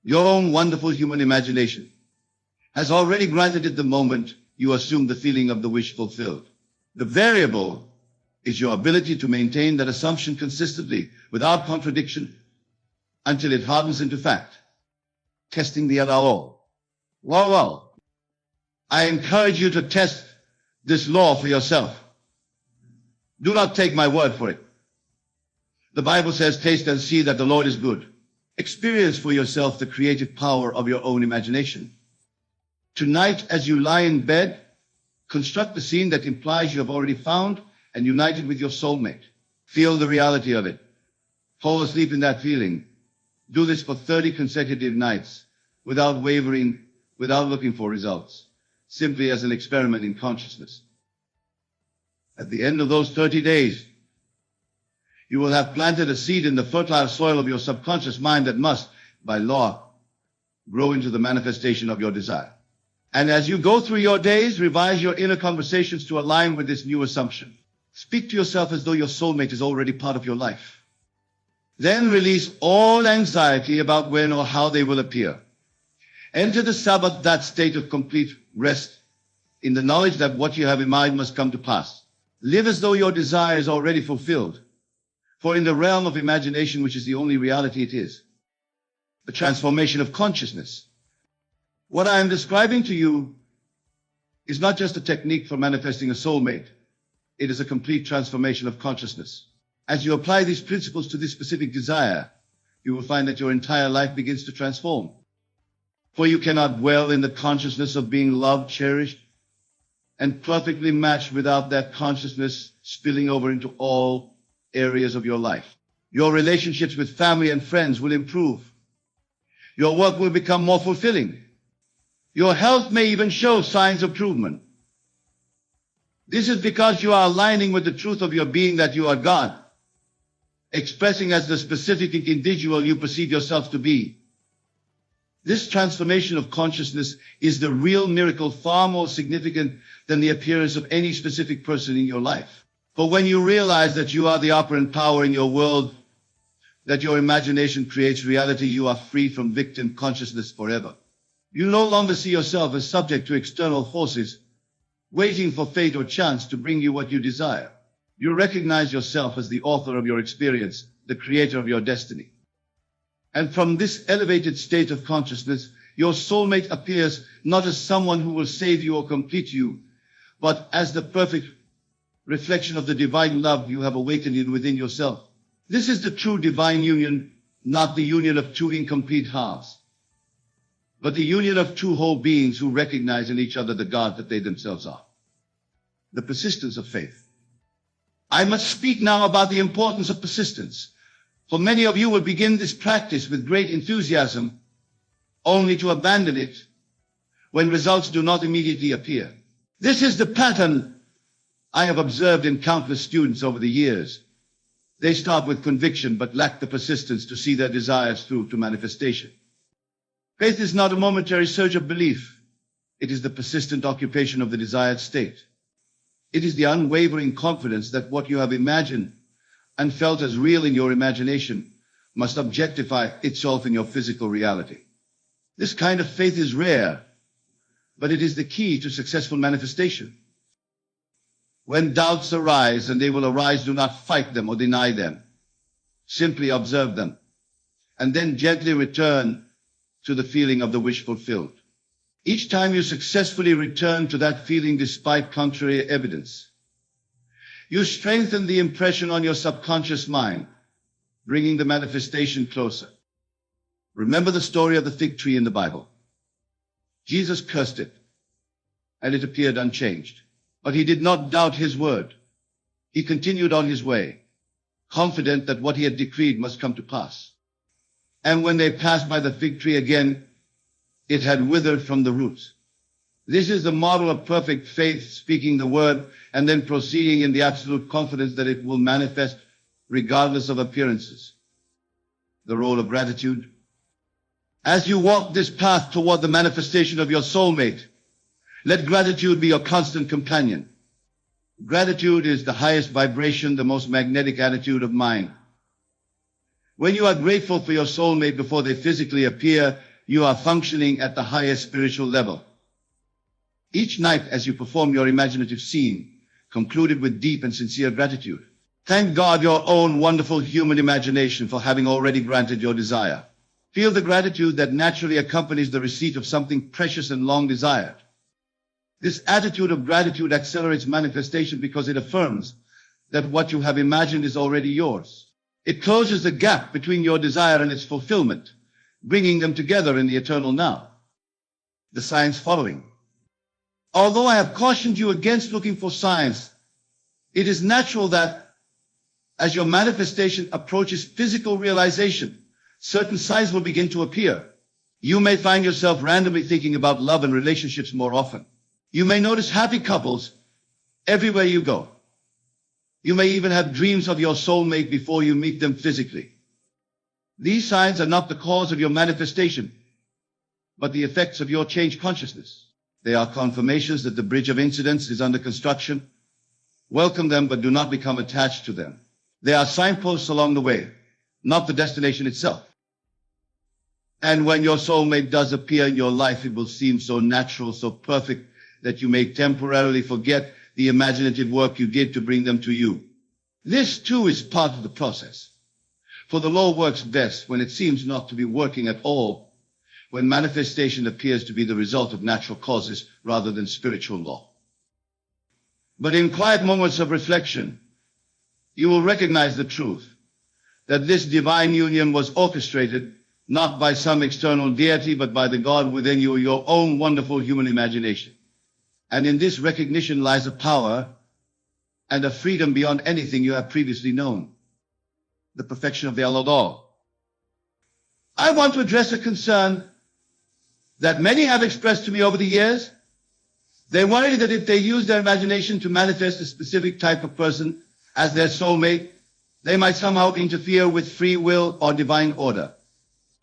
Your own wonderful human imagination has already granted it the moment you assume the feeling of the wish fulfilled. The variable is your ability to maintain that assumption consistently, without contradiction, until it hardens into fact. Testing the LRO. Well, I encourage you to test this law for yourself. Do not take my word for it. The Bible says, taste and see that the Lord is good. Experience for yourself the creative power of your own imagination. Tonight, as you lie in bed, construct the scene that implies you have already found and united with your soulmate. Feel the reality of it. Fall asleep in that feeling. Do this for 30 consecutive nights, without wavering, without looking for results, simply as an experiment in consciousness. At the end of those 30 days, you will have planted a seed in the fertile soil of your subconscious mind that must, by law, grow into the manifestation of your desire. And as you go through your days, revise your inner conversations to align with this new assumption. Speak to yourself as though your soulmate is already part of your life. Then release all anxiety about when or how they will appear. Enter the Sabbath, that state of complete rest, in the knowledge that what you have in mind must come to pass. Live as though your desire is already fulfilled. For in the realm of imagination, which is the only reality it is, the transformation of consciousness. What I am describing to you is not just a technique for manifesting a soulmate. It is a complete transformation of consciousness. As you apply these principles to this specific desire, you will find that your entire life begins to transform. For you cannot dwell in the consciousness of being loved, cherished, and perfectly matched without that consciousness spilling over into all areas of your life. Your relationships with family and friends will improve. Your work will become more fulfilling. Your health may even show signs of improvement. This is because you are aligning with the truth of your being that you are God, expressing as the specific individual you perceive yourself to be. This transformation of consciousness is the real miracle, far more significant than the appearance of any specific person in your life. For when you realize that you are the operant power in your world, that your imagination creates reality, you are free from victim consciousness forever. You no longer see yourself as subject to external forces, waiting for fate or chance to bring you what you desire. You recognize yourself as the author of your experience, the creator of your destiny. And from this elevated state of consciousness, your soulmate appears not as someone who will save you or complete you, but as the perfect reflection of the divine love you have awakened within yourself. This is the true divine union, not the union of two incomplete halves, but the union of two whole beings who recognize in each other the God that they themselves are. The persistence of faith. I must speak now about the importance of persistence, for many of you will begin this practice with great enthusiasm, only to abandon it when results do not immediately appear. This is the pattern I have observed in countless students over the years. They start with conviction but lack the persistence to see their desires through to manifestation. Faith is not a momentary surge of belief. It is the persistent occupation of the desired state. It is the unwavering confidence that what you have imagined and felt as real in your imagination must objectify itself in your physical reality. This kind of faith is rare, but it is the key to successful manifestation. When doubts arise, and they will arise, do not fight them or deny them. Simply observe them, and then gently return to the feeling of the wish fulfilled. Each time you successfully return to that feeling despite contrary evidence, You strengthen the impression on your subconscious mind, bringing the manifestation closer. Remember the story of the fig tree in the Bible. Jesus cursed it, and it appeared unchanged. But he did not doubt his word. He continued on his way, confident that what he had decreed must come to pass. And when they passed by the fig tree again, it had withered from the roots. This is the model of perfect faith, speaking the word and then proceeding in the absolute confidence that it will manifest regardless of appearances. The role of gratitude. As you walk this path toward the manifestation of your soulmate, let gratitude be your constant companion. Gratitude is the highest vibration, the most magnetic attitude of mind. When you are grateful for your soulmate before they physically appear, you are functioning at the highest spiritual level. Each night as you perform your imaginative scene, concluded with deep and sincere gratitude. Thank God, your own wonderful human imagination, for having already granted your desire. Feel the gratitude that naturally accompanies the receipt of something precious and long desired. This attitude of gratitude accelerates manifestation because it affirms that what you have imagined is already yours. It closes the gap between your desire and its fulfillment, bringing them together in the eternal now. The signs following. Although I have cautioned you against looking for signs, it is natural that as your manifestation approaches physical realization, certain signs will begin to appear. You may find yourself randomly thinking about love and relationships more often. You may notice happy couples everywhere you go. You may even have dreams of your soulmate before you meet them physically. These signs are not the cause of your manifestation, but the effects of your changed consciousness. They are confirmations that the bridge of incidents is under construction. Welcome them, but do not become attached to them. They are signposts along the way, not the destination itself. And when your soulmate does appear in your life, it will seem so natural, so perfect, that you may temporarily forget the imaginative work you did to bring them to you. This too is part of the process. For the law works best when it seems not to be working at all, when manifestation appears to be the result of natural causes rather than spiritual law. But in quiet moments of reflection, you will recognize the truth that this divine union was orchestrated not by some external deity, but by the God within you, your own wonderful human imagination. And in this recognition lies a power and a freedom beyond anything you have previously known. The perfection of the Allah. I want to address a concern that many have expressed to me over the years. They worry that if they use their imagination to manifest a specific type of person as their soulmate, they might somehow interfere with free will or divine order.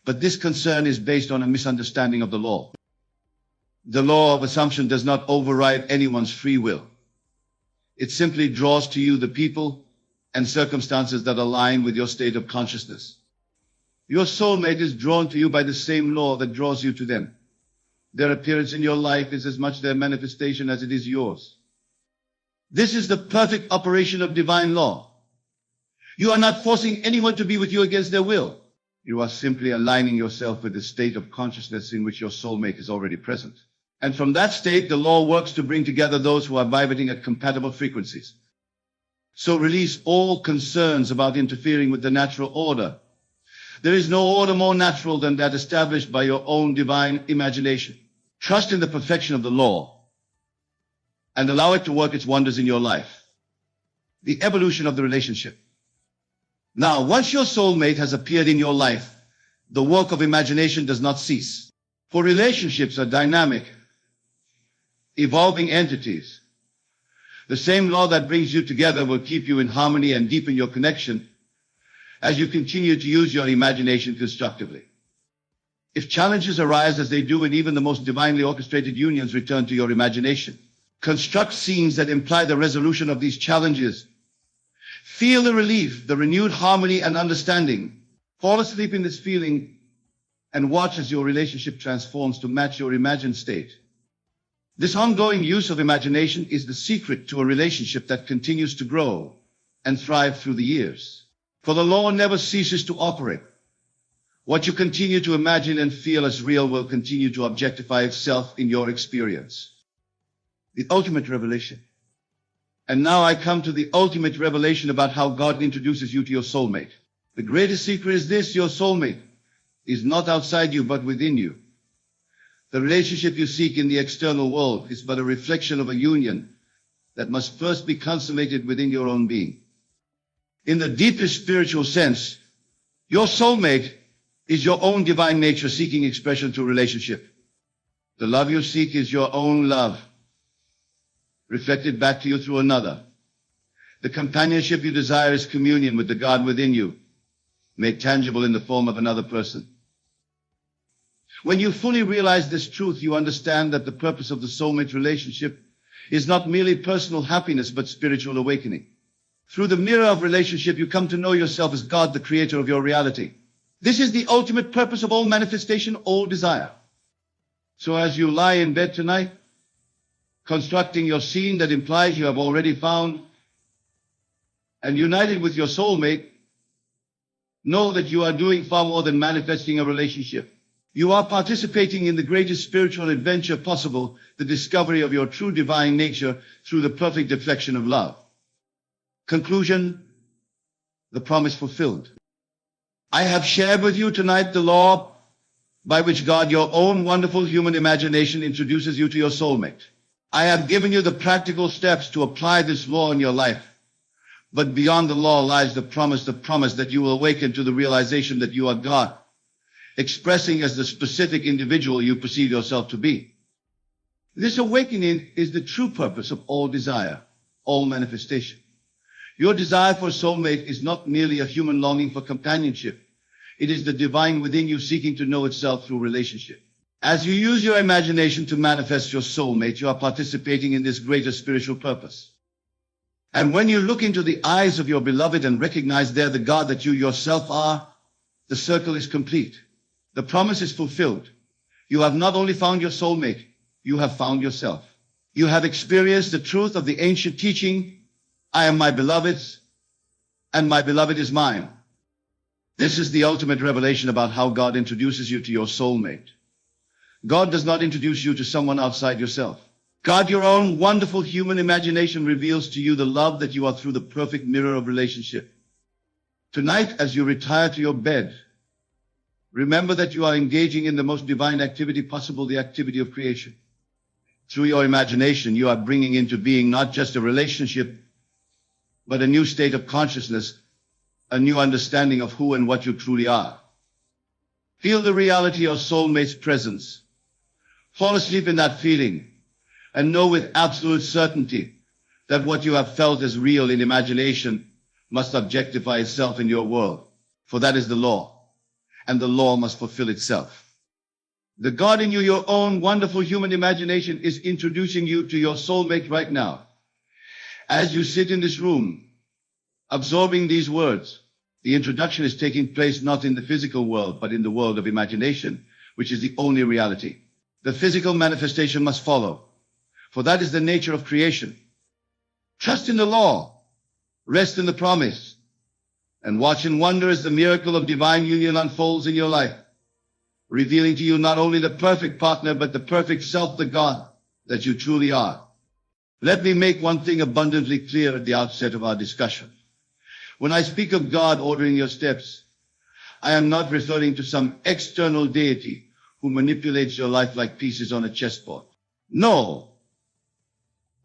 But this concern is based on a misunderstanding of the law. The law of assumption does not override anyone's free will. It simply draws to you the people and circumstances that align with your state of consciousness. Your soulmate is drawn to you by the same law that draws you to them. Their appearance in your life is as much their manifestation as it is yours. This is the perfect operation of divine law. You are not forcing anyone to be with you against their will. You are simply aligning yourself with the state of consciousness in which your soulmate is already present. And from that state, the law works to bring together those who are vibrating at compatible frequencies. So release all concerns about interfering with the natural order. There is no order more natural than that established by your own divine imagination. Trust in the perfection of the law and allow it to work its wonders in your life. The evolution of the relationship. Now, once your soulmate has appeared in your life, the work of imagination does not cease. For relationships are dynamic, evolving entities. The same law that brings you together will keep you in harmony and deepen your connection as you continue to use your imagination constructively. If challenges arise, as they do in even the most divinely orchestrated unions, return to your imagination. Construct scenes that imply the resolution of these challenges. Feel the relief, the renewed harmony and understanding. Fall asleep in this feeling and watch as your relationship transforms to match your imagined state. This ongoing use of imagination is the secret to a relationship that continues to grow and thrive through the years. For the law never ceases to operate. What you continue to imagine and feel as real will continue to objectify itself in your experience. The ultimate revelation. And now I come to the ultimate revelation about how God introduces you to your soulmate. The greatest secret is this: your soulmate is not outside you, but within you. The relationship you seek in the external world is but a reflection of a union that must first be consummated within your own being. In the deepest spiritual sense, your soulmate is your own divine nature seeking expression through relationship. The love you seek is your own love, reflected back to you through another. The companionship you desire is communion with the God within you, made tangible in the form of another person. When you fully realize this truth, you understand that the purpose of the soulmate relationship is not merely personal happiness, but spiritual awakening. Through the mirror of relationship, you come to know yourself as God, the creator of your reality. This is the ultimate purpose of all manifestation, all desire. So as you lie in bed tonight, constructing your scene that implies you have already found and united with your soulmate, know that you are doing far more than manifesting a relationship. You are participating in the greatest spiritual adventure possible, the discovery of your true divine nature through the perfect deflection of love. Conclusion: the promise fulfilled. I have shared with you tonight the law by which God, your own wonderful human imagination, introduces you to your soulmate. I have given you the practical steps to apply this law in your life. But beyond the law lies the promise that you will awaken to the realization that you are God, expressing as the specific individual you perceive yourself to be. This awakening is the true purpose of all desire, all manifestation. Your desire for a soulmate is not merely a human longing for companionship. It is the divine within you seeking to know itself through relationship. As you use your imagination to manifest your soulmate, you are participating in this greater spiritual purpose. And when you look into the eyes of your beloved and recognize there the God that you yourself are, the circle is complete. The promise is fulfilled. You have not only found your soulmate, you have found yourself. You have experienced the truth of the ancient teaching, I am my beloved's, and my beloved is mine. This is the ultimate revelation about how God introduces you to your soulmate. God does not introduce you to someone outside yourself. God, your own wonderful human imagination, reveals to you the love that you are through the perfect mirror of relationship. Tonight, as you retire to your bed, remember that you are engaging in the most divine activity possible, the activity of creation. Through your imagination, you are bringing into being not just a relationship, but a new state of consciousness, a new understanding of who and what you truly are. Feel the reality of soulmate's presence. Fall asleep in that feeling, and know with absolute certainty that what you have felt as real in imagination must objectify itself in your world, for that is the law, and the law must fulfill itself. The God in you, your own wonderful human imagination, is introducing you to your soulmate right now. As you sit in this room, absorbing these words, the introduction is taking place not in the physical world, but in the world of imagination, which is the only reality. The physical manifestation must follow, for that is the nature of creation. Trust in the law, rest in the promise, and watch and wonder as the miracle of divine union unfolds in your life, revealing to you not only the perfect partner, but the perfect self, the God that you truly are. Let me make one thing abundantly clear at the outset of our discussion. When I speak of God ordering your steps, I am not referring to some external deity who manipulates your life like pieces on a chessboard. No.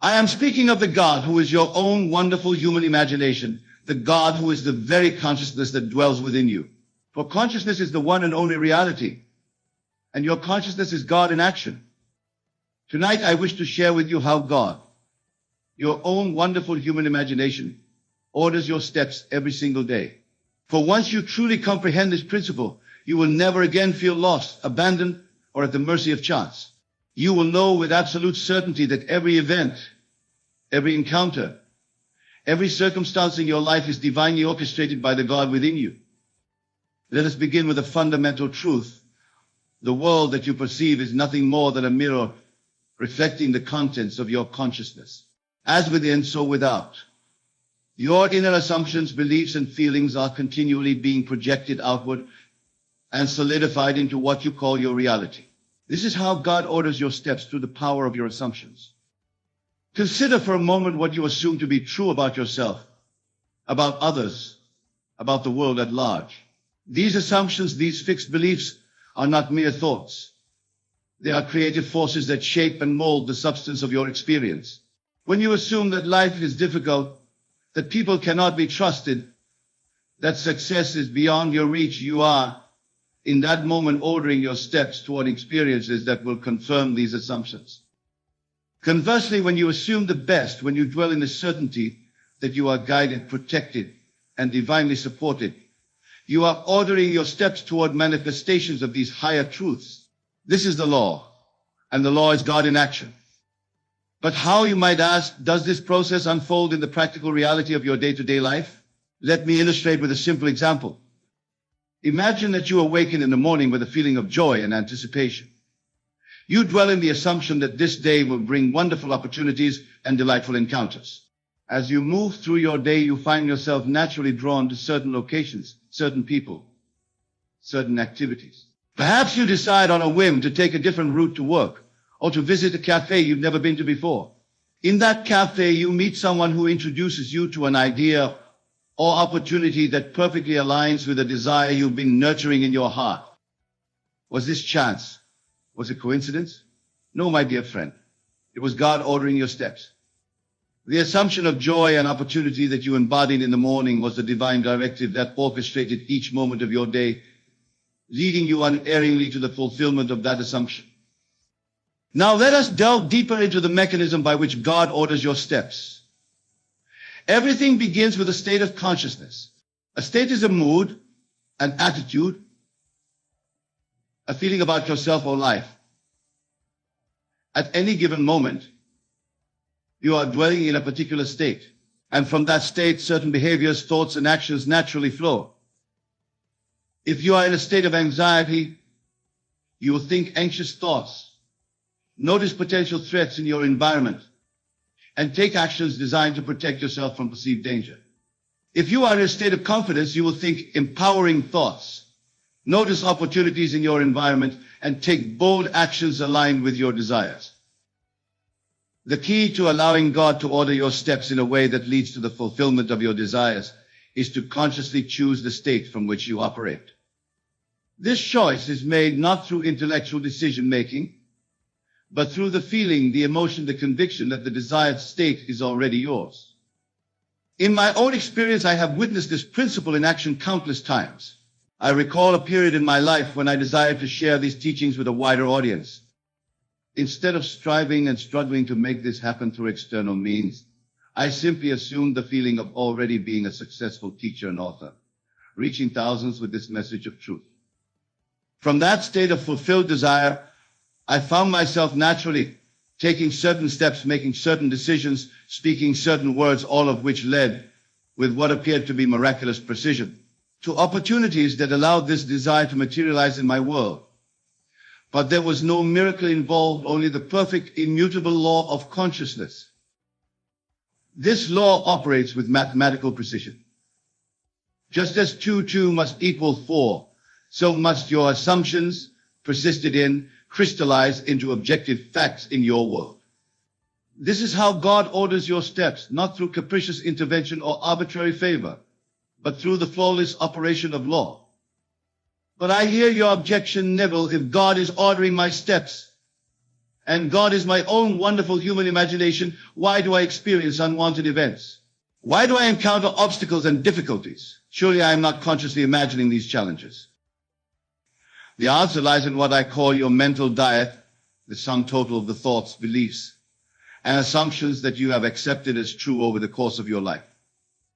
I am speaking of the God who is your own wonderful human imagination, the God who is the very consciousness that dwells within you. For consciousness is the one and only reality, and your consciousness is God in action. Tonight I wish to share with you how God, your own wonderful human imagination, orders your steps every single day. For once you truly comprehend this principle, you will never again feel lost, abandoned, or at the mercy of chance. You will know with absolute certainty that every event, every encounter, every circumstance in your life is divinely orchestrated by the God within you. Let us begin with a fundamental truth. The world that you perceive is nothing more than a mirror reflecting the contents of your consciousness. As within, so without. Your inner assumptions, beliefs, and feelings are continually being projected outward and solidified into what you call your reality. This is how God orders your steps through the power of your assumptions. Consider for a moment what you assume to be true about yourself, about others, about the world at large. These assumptions, these fixed beliefs, are not mere thoughts. They are creative forces that shape and mold the substance of your experience. When you assume that life is difficult, that people cannot be trusted, that success is beyond your reach, you are, in that moment, ordering your steps toward experiences that will confirm these assumptions. Conversely, when you assume the best, when you dwell in the certainty that you are guided, protected, and divinely supported, you are ordering your steps toward manifestations of these higher truths. This is the law, and the law is God in action. But how, you might ask, does this process unfold in the practical reality of your day-to-day life? Let me illustrate with a simple example. Imagine that you awaken in the morning with a feeling of joy and anticipation. You dwell in the assumption that this day will bring wonderful opportunities and delightful encounters. As you move through your day, you find yourself naturally drawn to certain locations, certain people, certain activities. Perhaps you decide on a whim to take a different route to work, or to visit a cafe you've never been to before. In that cafe, you meet someone who introduces you to an idea or opportunity that perfectly aligns with a desire you've been nurturing in your heart. Was this chance? Was it coincidence? No, my dear friend. It was God ordering your steps. The assumption of joy and opportunity that you embodied in the morning was the divine directive that orchestrated each moment of your day, leading you unerringly to the fulfillment of that assumption. Now let us delve deeper into the mechanism by which God orders your steps. Everything begins with a state of consciousness. A state is a mood, an attitude, a feeling about yourself or life. At any given moment, you are dwelling in a particular state, and from that state, certain behaviors, thoughts, and actions naturally flow. If you are in a state of anxiety, you will think anxious thoughts, notice potential threats in your environment, and take actions designed to protect yourself from perceived danger. If you are in a state of confidence, you will think empowering thoughts, notice opportunities in your environment, and take bold actions aligned with your desires. The key to allowing God to order your steps in a way that leads to the fulfillment of your desires is to consciously choose the state from which you operate. This choice is made not through intellectual decision-making, but through the feeling, the emotion, the conviction that the desired state is already yours. In my own experience, I have witnessed this principle in action countless times. I recall a period in my life when I desired to share these teachings with a wider audience. Instead of striving and struggling to make this happen through external means, I simply assumed the feeling of already being a successful teacher and author, reaching thousands with this message of truth. From that state of fulfilled desire, I found myself naturally taking certain steps, making certain decisions, speaking certain words, all of which led, with what appeared to be miraculous precision, to opportunities that allowed this desire to materialize in my world. But there was no miracle involved, only the perfect, immutable law of consciousness. This law operates with mathematical precision. Just as 2 must equal 4, so must your assumptions, persisted in, crystallize into objective facts in your world. This is how God orders your steps, not through capricious intervention or arbitrary favor, but through the flawless operation of law. But I hear your objection, Neville. If God is ordering my steps, and God is my own wonderful human imagination, why do I experience unwanted events? Why do I encounter obstacles and difficulties? Surely I am not consciously imagining these challenges. The answer lies in what I call your mental diet, the sum total of the thoughts, beliefs, and assumptions that you have accepted as true over the course of your life.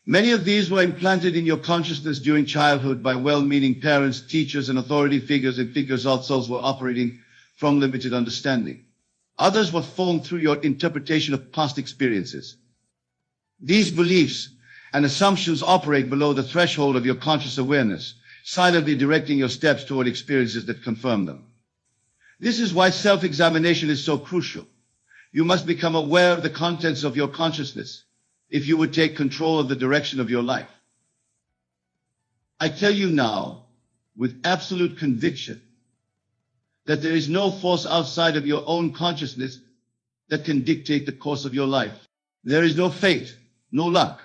Many of these were implanted in your consciousness during childhood by well-meaning parents, teachers, and authority figures, and figures also were operating from limited understanding. Others were formed through your interpretation of past experiences. These beliefs and assumptions operate below the threshold of your conscious awareness, silently directing your steps toward experiences that confirm them. This is why self-examination is so crucial. You must become aware of the contents of your consciousness if you would take control of the direction of your life. I tell you now, with absolute conviction, that there is no force outside of your own consciousness that can dictate the course of your life. There is no fate, no luck,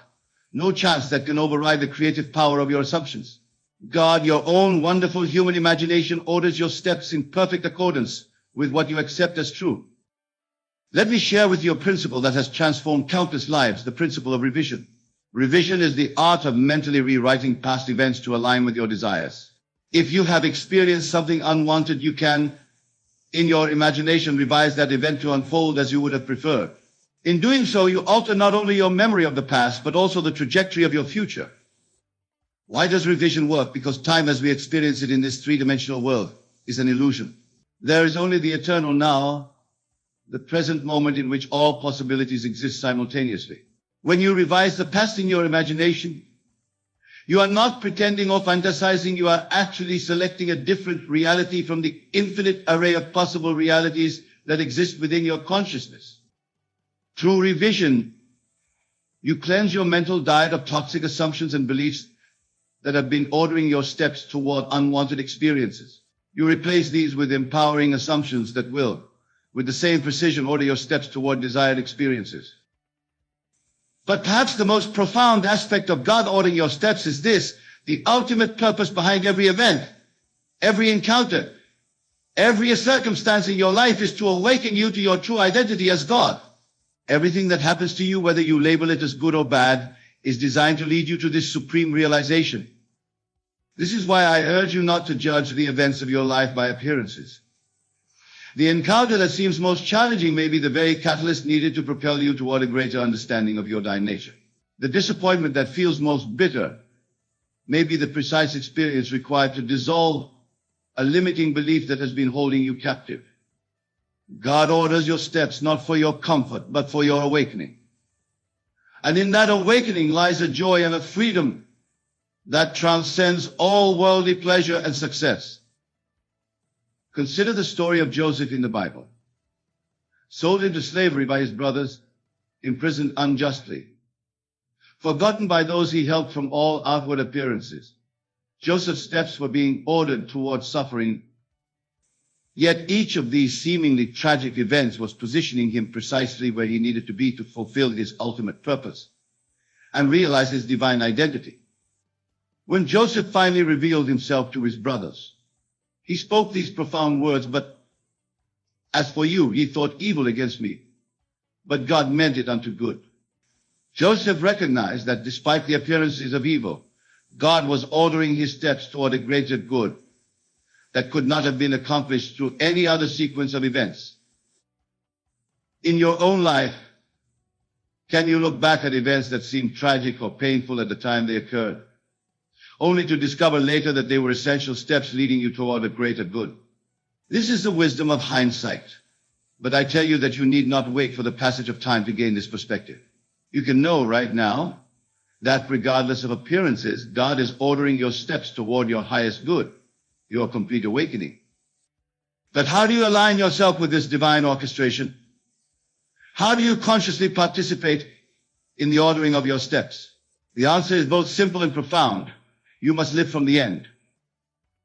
no chance that can override the creative power of your assumptions. God, your own wonderful human imagination, orders your steps in perfect accordance with what you accept as true. Let me share with you a principle that has transformed countless lives, the principle of revision. Revision is the art of mentally rewriting past events to align with your desires. If you have experienced something unwanted, you can, in your imagination, revise that event to unfold as you would have preferred. In doing so, you alter not only your memory of the past, but also the trajectory of your future. Why does revision work? Because time as we experience it in this three-dimensional world is an illusion. There is only the eternal now, the present moment in which all possibilities exist simultaneously. When you revise the past in your imagination, you are not pretending or fantasizing, you are actually selecting a different reality from the infinite array of possible realities that exist within your consciousness. Through revision, you cleanse your mental diet of toxic assumptions and beliefs that have been ordering your steps toward unwanted experiences. You replace these with empowering assumptions that will, with the same precision, order your steps toward desired experiences. But perhaps the most profound aspect of God ordering your steps is this: the ultimate purpose behind every event, every encounter, every circumstance in your life is to awaken you to your true identity as God. Everything that happens to you, whether you label it as good or bad, is designed to lead you to this supreme realization. This is why I urge you not to judge the events of your life by appearances. The encounter that seems most challenging may be the very catalyst needed to propel you toward a greater understanding of your divine nature. The disappointment that feels most bitter may be the precise experience required to dissolve a limiting belief that has been holding you captive. God orders your steps not for your comfort, but for your awakening. And in that awakening lies a joy and a freedom that transcends all worldly pleasure and success. Consider the story of Joseph in the Bible. Sold into slavery by his brothers, imprisoned unjustly, forgotten by those he helped from all outward appearances. Joseph's steps were being ordered towards suffering. Yet each of these seemingly tragic events was positioning him precisely where he needed to be to fulfill his ultimate purpose and realize his divine identity. When Joseph finally revealed himself to his brothers, he spoke these profound words: "But as for you, ye thought evil against me, but God meant it unto good." Joseph recognized that despite the appearances of evil, God was ordering his steps toward a greater good that could not have been accomplished through any other sequence of events. In your own life, can you look back at events that seemed tragic or painful at the time they occurred, only to discover later that they were essential steps leading you toward a greater good? This is the wisdom of hindsight. But I tell you that you need not wait for the passage of time to gain this perspective. You can know right now that regardless of appearances, God is ordering your steps toward your highest good, your complete awakening. But how do you align yourself with this divine orchestration? How do you consciously participate in the ordering of your steps? The answer is both simple and profound. You must live from the end.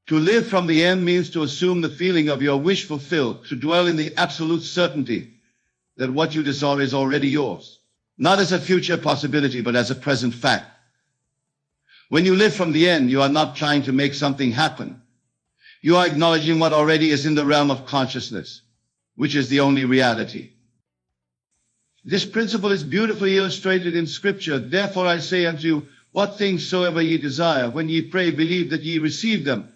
To live from the end means to assume the feeling of your wish fulfilled, to dwell in the absolute certainty that what you desire is already yours, not as a future possibility, but as a present fact. When you live from the end, you are not trying to make something happen. You are acknowledging what already is in the realm of consciousness, which is the only reality. This principle is beautifully illustrated in Scripture. Therefore I say unto you, what things soever ye desire, when ye pray, believe that ye receive them,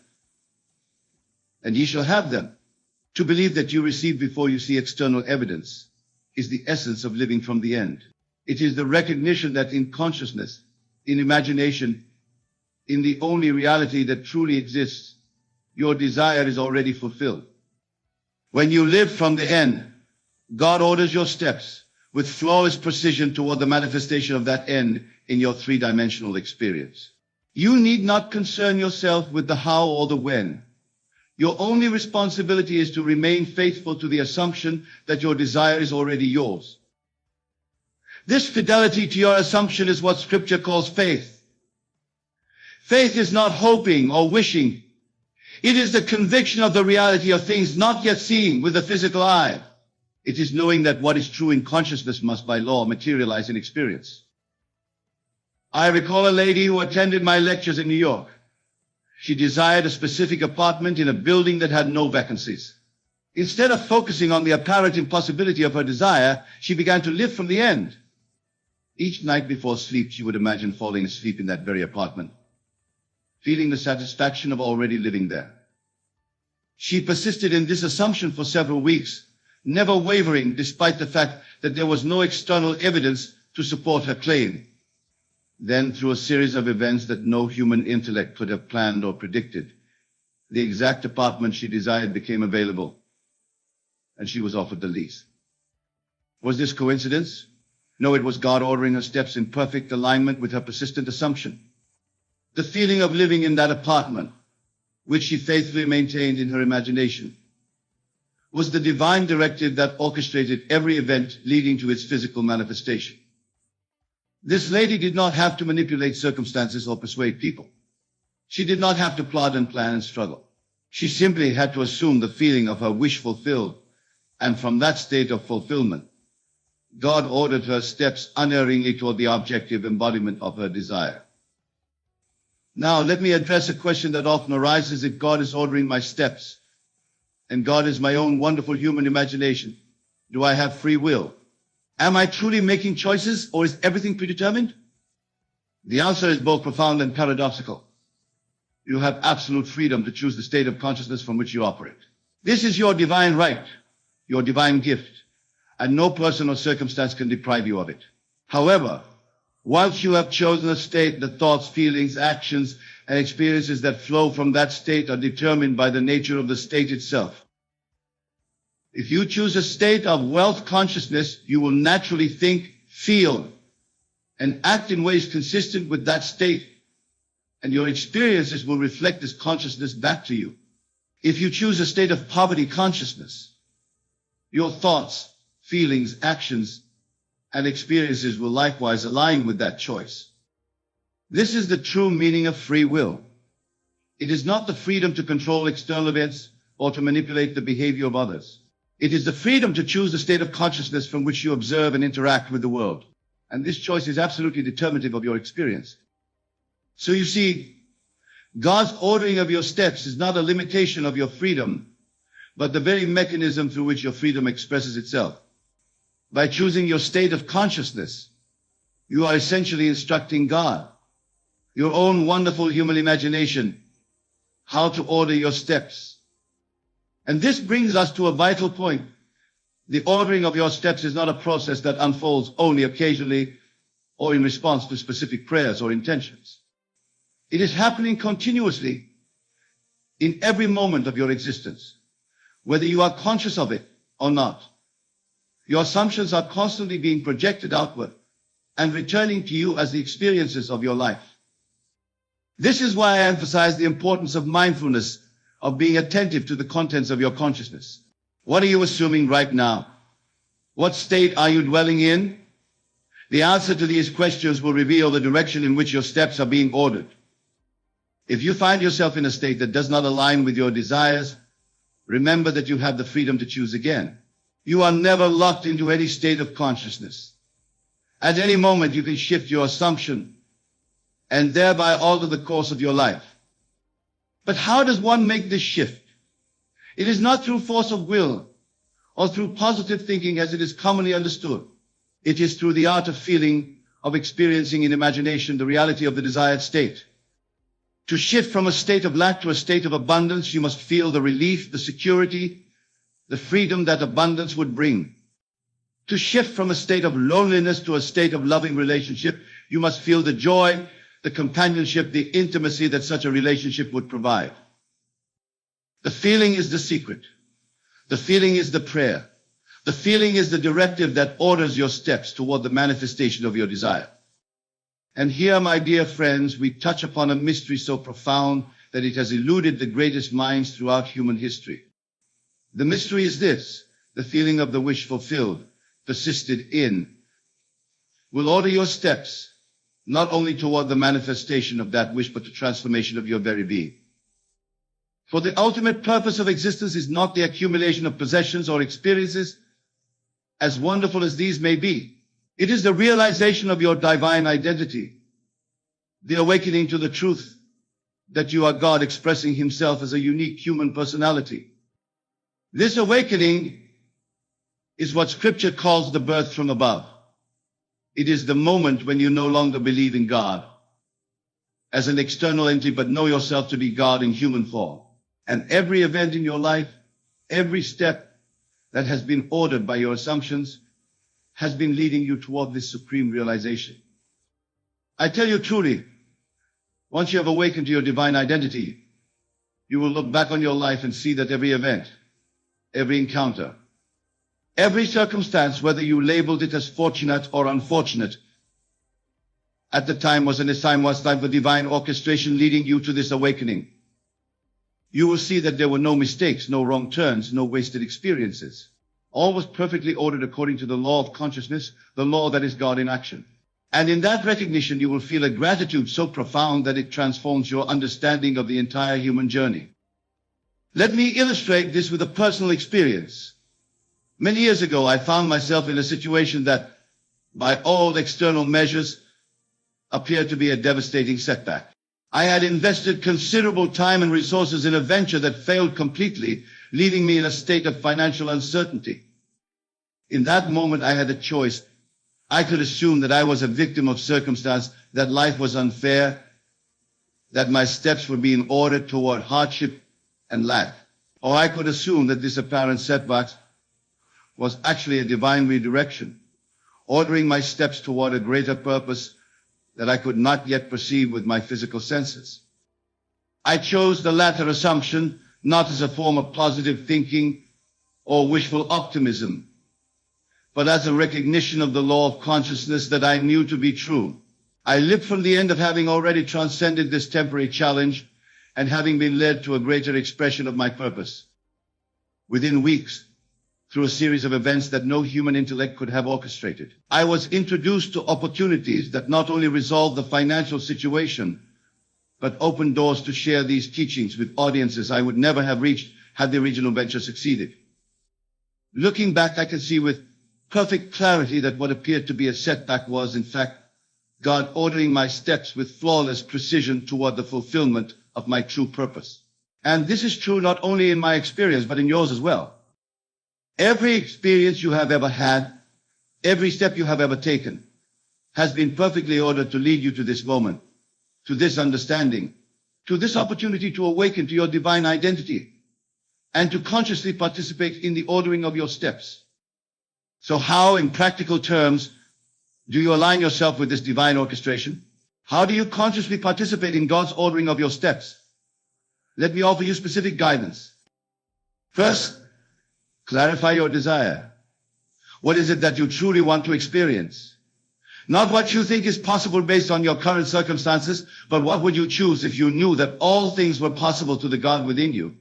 and ye shall have them. To believe that you receive before you see external evidence is the essence of living from the end. It is the recognition that in consciousness, in imagination, in the only reality that truly exists, your desire is already fulfilled. When you live from the end, God orders your steps with flawless precision toward the manifestation of that end in your three-dimensional experience. You need not concern yourself with the how or the when. Your only responsibility is to remain faithful to the assumption that your desire is already yours. This fidelity to your assumption is what Scripture calls faith. Faith is not hoping or wishing. It is the conviction of the reality of things not yet seen with the physical eye. It is knowing that what is true in consciousness must by law materialize in experience. I recall a lady who attended my lectures in New York. She desired a specific apartment in a building that had no vacancies. Instead of focusing on the apparent impossibility of her desire, she began to live from the end. Each night before sleep, she would imagine falling asleep in that very apartment, feeling the satisfaction of already living there. She persisted in this assumption for several weeks, never wavering despite the fact that there was no external evidence to support her claim. Then, through a series of events that no human intellect could have planned or predicted, the exact apartment she desired became available, and she was offered the lease. Was this coincidence? No, it was God ordering her steps in perfect alignment with her persistent assumption. The feeling of living in that apartment, which she faithfully maintained in her imagination, was the divine directive that orchestrated every event leading to its physical manifestation. This lady did not have to manipulate circumstances or persuade people. She did not have to plot and plan and struggle. She simply had to assume the feeling of her wish fulfilled, and from that state of fulfillment, God ordered her steps unerringly toward the objective embodiment of her desire. Now, let me address a question that often arises: if God is ordering my steps, and God is my own wonderful human imagination, do I have free will? Am I truly making choices, or is everything predetermined? The answer is both profound and paradoxical. You have absolute freedom to choose the state of consciousness from which you operate. This is your divine right, your divine gift, and no person or circumstance can deprive you of it. However, once you have chosen a state, the thoughts, feelings, actions, and experiences that flow from that state are determined by the nature of the state itself. If you choose a state of wealth consciousness, you will naturally think, feel, and act in ways consistent with that state, and your experiences will reflect this consciousness back to you. If you choose a state of poverty consciousness, your thoughts, feelings, actions, and experiences will likewise align with that choice. This is the true meaning of free will. It is not the freedom to control external events or to manipulate the behavior of others. It is the freedom to choose the state of consciousness from which you observe and interact with the world. And this choice is absolutely determinative of your experience. So you see, God's ordering of your steps is not a limitation of your freedom, but the very mechanism through which your freedom expresses itself. By choosing your state of consciousness, you are essentially instructing God, your own wonderful human imagination, how to order your steps. And this brings us to a vital point. The ordering of your steps is not a process that unfolds only occasionally or in response to specific prayers or intentions. It is happening continuously in every moment of your existence, whether you are conscious of it or not. Your assumptions are constantly being projected outward and returning to you as the experiences of your life. This is why I emphasize the importance of mindfulness, of being attentive to the contents of your consciousness. What are you assuming right now? What state are you dwelling in? The answer to these questions will reveal the direction in which your steps are being ordered. If you find yourself in a state that does not align with your desires, remember that you have the freedom to choose again. You are never locked into any state of consciousness. At any moment, you can shift your assumption and thereby alter the course of your life. But how does one make this shift? It is not through force of will or through positive thinking as it is commonly understood. It is through the art of feeling, of experiencing in imagination the reality of the desired state. To shift from a state of lack to a state of abundance, you must feel the relief, the security, the freedom that abundance would bring. To shift from a state of loneliness to a state of loving relationship, you must feel the joy, the companionship, the intimacy that such a relationship would provide. The feeling is the secret. The feeling is the prayer. The feeling is the directive that orders your steps toward the manifestation of your desire. And here, my dear friends, we touch upon a mystery so profound that it has eluded the greatest minds throughout human history. The mystery is this: the feeling of the wish fulfilled, persisted in, will order your steps, not only toward the manifestation of that wish, but the transformation of your very being. For the ultimate purpose of existence is not the accumulation of possessions or experiences, as wonderful as these may be. It is the realization of your divine identity, the awakening to the truth that you are God expressing himself as a unique human personality. This awakening is what Scripture calls the birth from above. It is the moment when you no longer believe in God as an external entity, but know yourself to be God in human form. And every event in your life, every step that has been ordered by your assumptions, has been leading you toward this supreme realization. I tell you truly, once you have awakened to your divine identity, you will look back on your life and see that every event, every encounter, every circumstance, whether you labeled it as fortunate or unfortunate, at the time was time for divine orchestration leading you to this awakening. You will see that there were no mistakes, no wrong turns, no wasted experiences. All was perfectly ordered according to the law of consciousness, the law that is God in action. And in that recognition, you will feel a gratitude so profound that it transforms your understanding of the entire human journey. Let me illustrate this with a personal experience. Many years ago, I found myself in a situation that, by all external measures, appeared to be a devastating setback. I had invested considerable time and resources in a venture that failed completely, leaving me in a state of financial uncertainty. In that moment, I had a choice. I could assume that I was a victim of circumstance, that life was unfair, that my steps were being ordered toward hardship and lack. Or I could assume that this apparent setback was actually a divine redirection, ordering my steps toward a greater purpose that I could not yet perceive with my physical senses. I chose the latter assumption, not as a form of positive thinking or wishful optimism, but as a recognition of the law of consciousness that I knew to be true. I lived from the end of having already transcended this temporary challenge and having been led to a greater expression of my purpose. Within weeks, through a series of events that no human intellect could have orchestrated, I was introduced to opportunities that not only resolved the financial situation, but opened doors to share these teachings with audiences I would never have reached had the original venture succeeded. Looking back, I can see with perfect clarity that what appeared to be a setback was, in fact, God ordering my steps with flawless precision toward the fulfillment of my true purpose. And this is true not only in my experience, but in yours as well. Every experience you have ever had, every step you have ever taken, has been perfectly ordered to lead you to this moment, to this understanding, to this opportunity to awaken to your divine identity, and to consciously participate in the ordering of your steps. So how, in practical terms, do you align yourself with this divine orchestration? How do you consciously participate in God's ordering of your steps? Let me offer you specific guidance. First, clarify your desire. What is it that you truly want to experience? Not what you think is possible based on your current circumstances, but what would you choose if you knew that all things were possible to the God within you?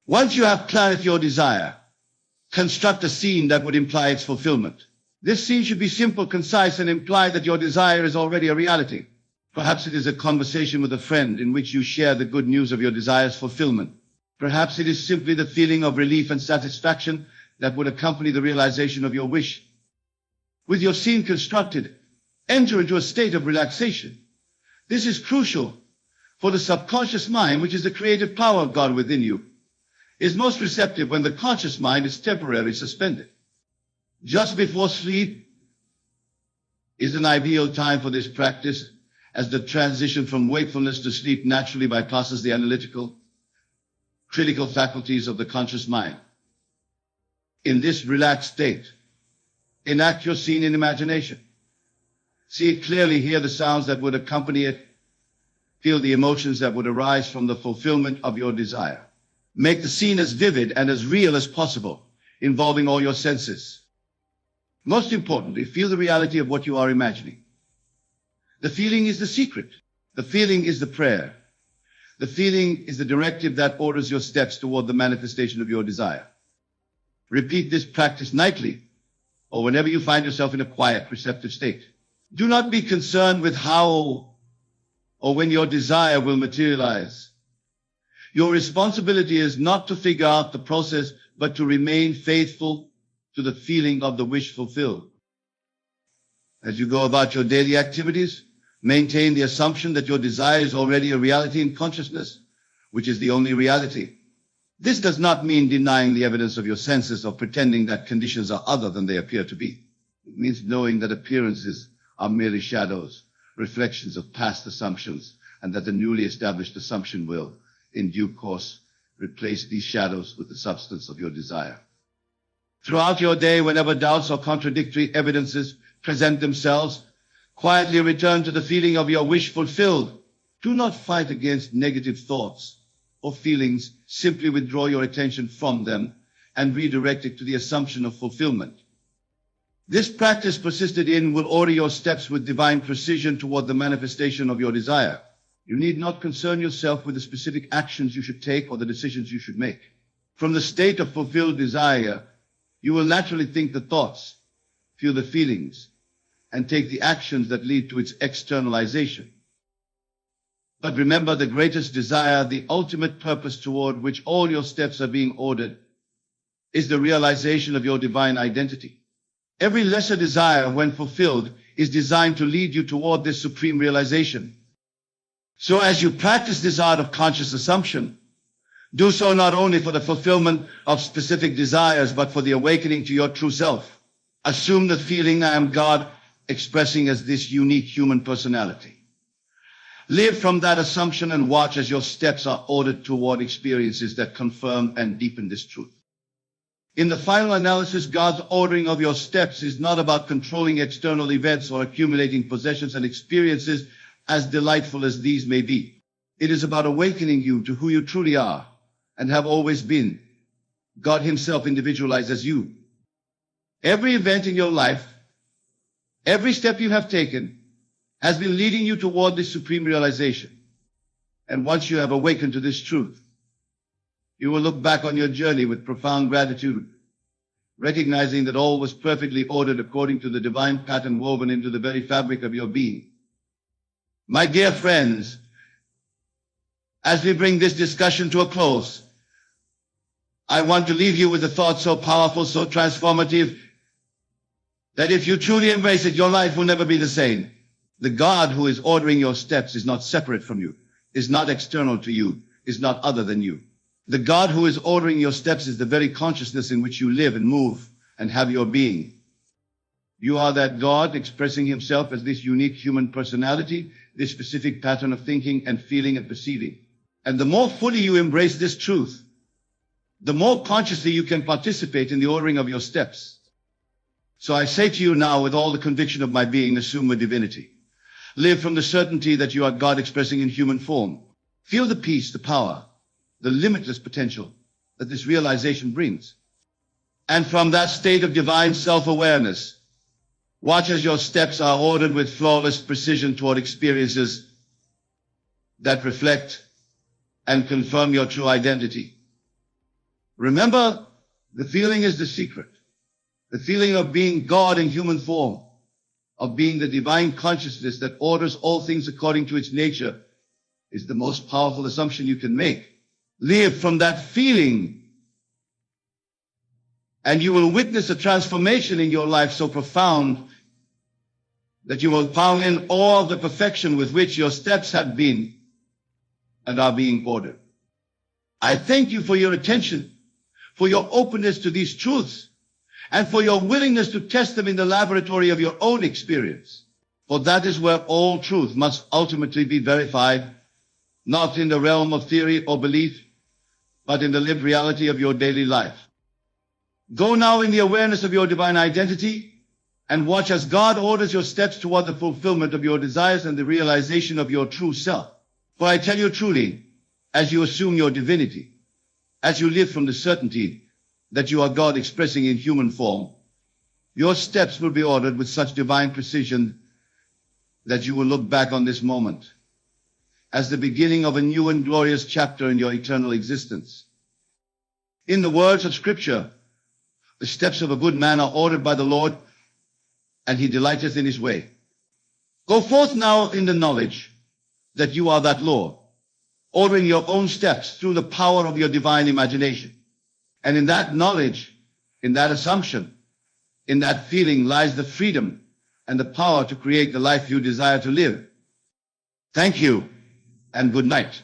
Once you have clarified your desire, construct a scene that would imply its fulfillment. This scene should be simple, concise, and imply that your desire is already a reality. Perhaps it is a conversation with a friend in which you share the good news of your desire's fulfillment. Perhaps it is simply the feeling of relief and satisfaction that would accompany the realization of your wish. With your scene constructed, enter into a state of relaxation. This is crucial, for the subconscious mind, which is the creative power of God within you, is most receptive when the conscious mind is temporarily suspended. Just before sleep is an ideal time for this practice, as the transition from wakefulness to sleep naturally bypasses the analytical, critical faculties of the conscious mind. In this relaxed state, enact your scene in imagination. See it clearly, hear the sounds that would accompany it, feel the emotions that would arise from the fulfillment of your desire. Make the scene as vivid and as real as possible, involving all your senses. Most importantly, feel the reality of what you are imagining. The feeling is the secret. The feeling is the prayer. The feeling is the directive that orders your steps toward the manifestation of your desire. Repeat this practice nightly, or whenever you find yourself in a quiet, receptive state. Do not be concerned with how or when your desire will materialize. Your responsibility is not to figure out the process, but to remain faithful to the feeling of the wish fulfilled. As you go about your daily activities, maintain the assumption that your desire is already a reality in consciousness, which is the only reality. This does not mean denying the evidence of your senses or pretending that conditions are other than they appear to be. It means knowing that appearances are merely shadows, reflections of past assumptions, and that the newly established assumption will, in due course, replace these shadows with the substance of your desire. Throughout your day, whenever doubts or contradictory evidences present themselves, quietly return to the feeling of your wish fulfilled. Do not fight against negative thoughts or feelings. Simply withdraw your attention from them and redirect it to the assumption of fulfillment. This practice persisted in will order your steps with divine precision toward the manifestation of your desire. You need not concern yourself with the specific actions you should take or the decisions you should make. From the state of fulfilled desire, you will naturally think the thoughts, feel the feelings, and take the actions that lead to its externalization. But remember, the greatest desire, the ultimate purpose toward which all your steps are being ordered, is the realization of your divine identity. Every lesser desire, when fulfilled, is designed to lead you toward this supreme realization. So as you practice this art of conscious assumption, do so not only for the fulfillment of specific desires, but for the awakening to your true self. Assume the feeling, I am God, expressing as this unique human personality. Live from that assumption and watch as your steps are ordered toward experiences that confirm and deepen this truth. In the final analysis, God's ordering of your steps is not about controlling external events or accumulating possessions and experiences, as delightful as these may be. It is about awakening you to who you truly are and have always been, God Himself individualized as you. Every event in your life, every step you have taken, has been leading you toward this supreme realization. And once you have awakened to this truth, you will look back on your journey with profound gratitude, recognizing that all was perfectly ordered according to the divine pattern woven into the very fabric of your being. My dear friends, as we bring this discussion to a close, I want to leave you with a thought so powerful, so transformative, that if you truly embrace it, your life will never be the same. The God who is ordering your steps is not separate from you, is not external to you, is not other than you. The God who is ordering your steps is the very consciousness in which you live and move and have your being. You are that God expressing Himself as this unique human personality, this specific pattern of thinking and feeling and perceiving. And the more fully you embrace this truth, the more consciously you can participate in the ordering of your steps. So I say to you now, with all the conviction of my being, assume a divinity. Live from the certainty that you are God expressing in human form. Feel the peace, the power, the limitless potential that this realization brings. And from that state of divine self-awareness, watch as your steps are ordered with flawless precision toward experiences that reflect and confirm your true identity. Remember, the feeling is the secret. The feeling of being God in human form, of being the divine consciousness that orders all things according to its nature, is the most powerful assumption you can make. Live from that feeling, and you will witness a transformation in your life so profound that you will pound in all the perfection with which your steps have been and are being ordered. I thank you for your attention, for your openness to these truths, and for your willingness to test them in the laboratory of your own experience. For that is where all truth must ultimately be verified, not in the realm of theory or belief, but in the lived reality of your daily life. Go now in the awareness of your divine identity and watch as God orders your steps toward the fulfillment of your desires and the realization of your true self. For I tell you truly, as you assume your divinity, as you live from the certainty that you are God expressing in human form, your steps will be ordered with such divine precision that you will look back on this moment as the beginning of a new and glorious chapter in your eternal existence. In the words of Scripture, the steps of a good man are ordered by the Lord, and He delighteth in His way. Go forth now in the knowledge that you are that Lord, ordering your own steps through the power of your divine imagination. And in that knowledge, in that assumption, In that feeling lies the freedom and the power to create the life you desire to live. Thank you, and good night.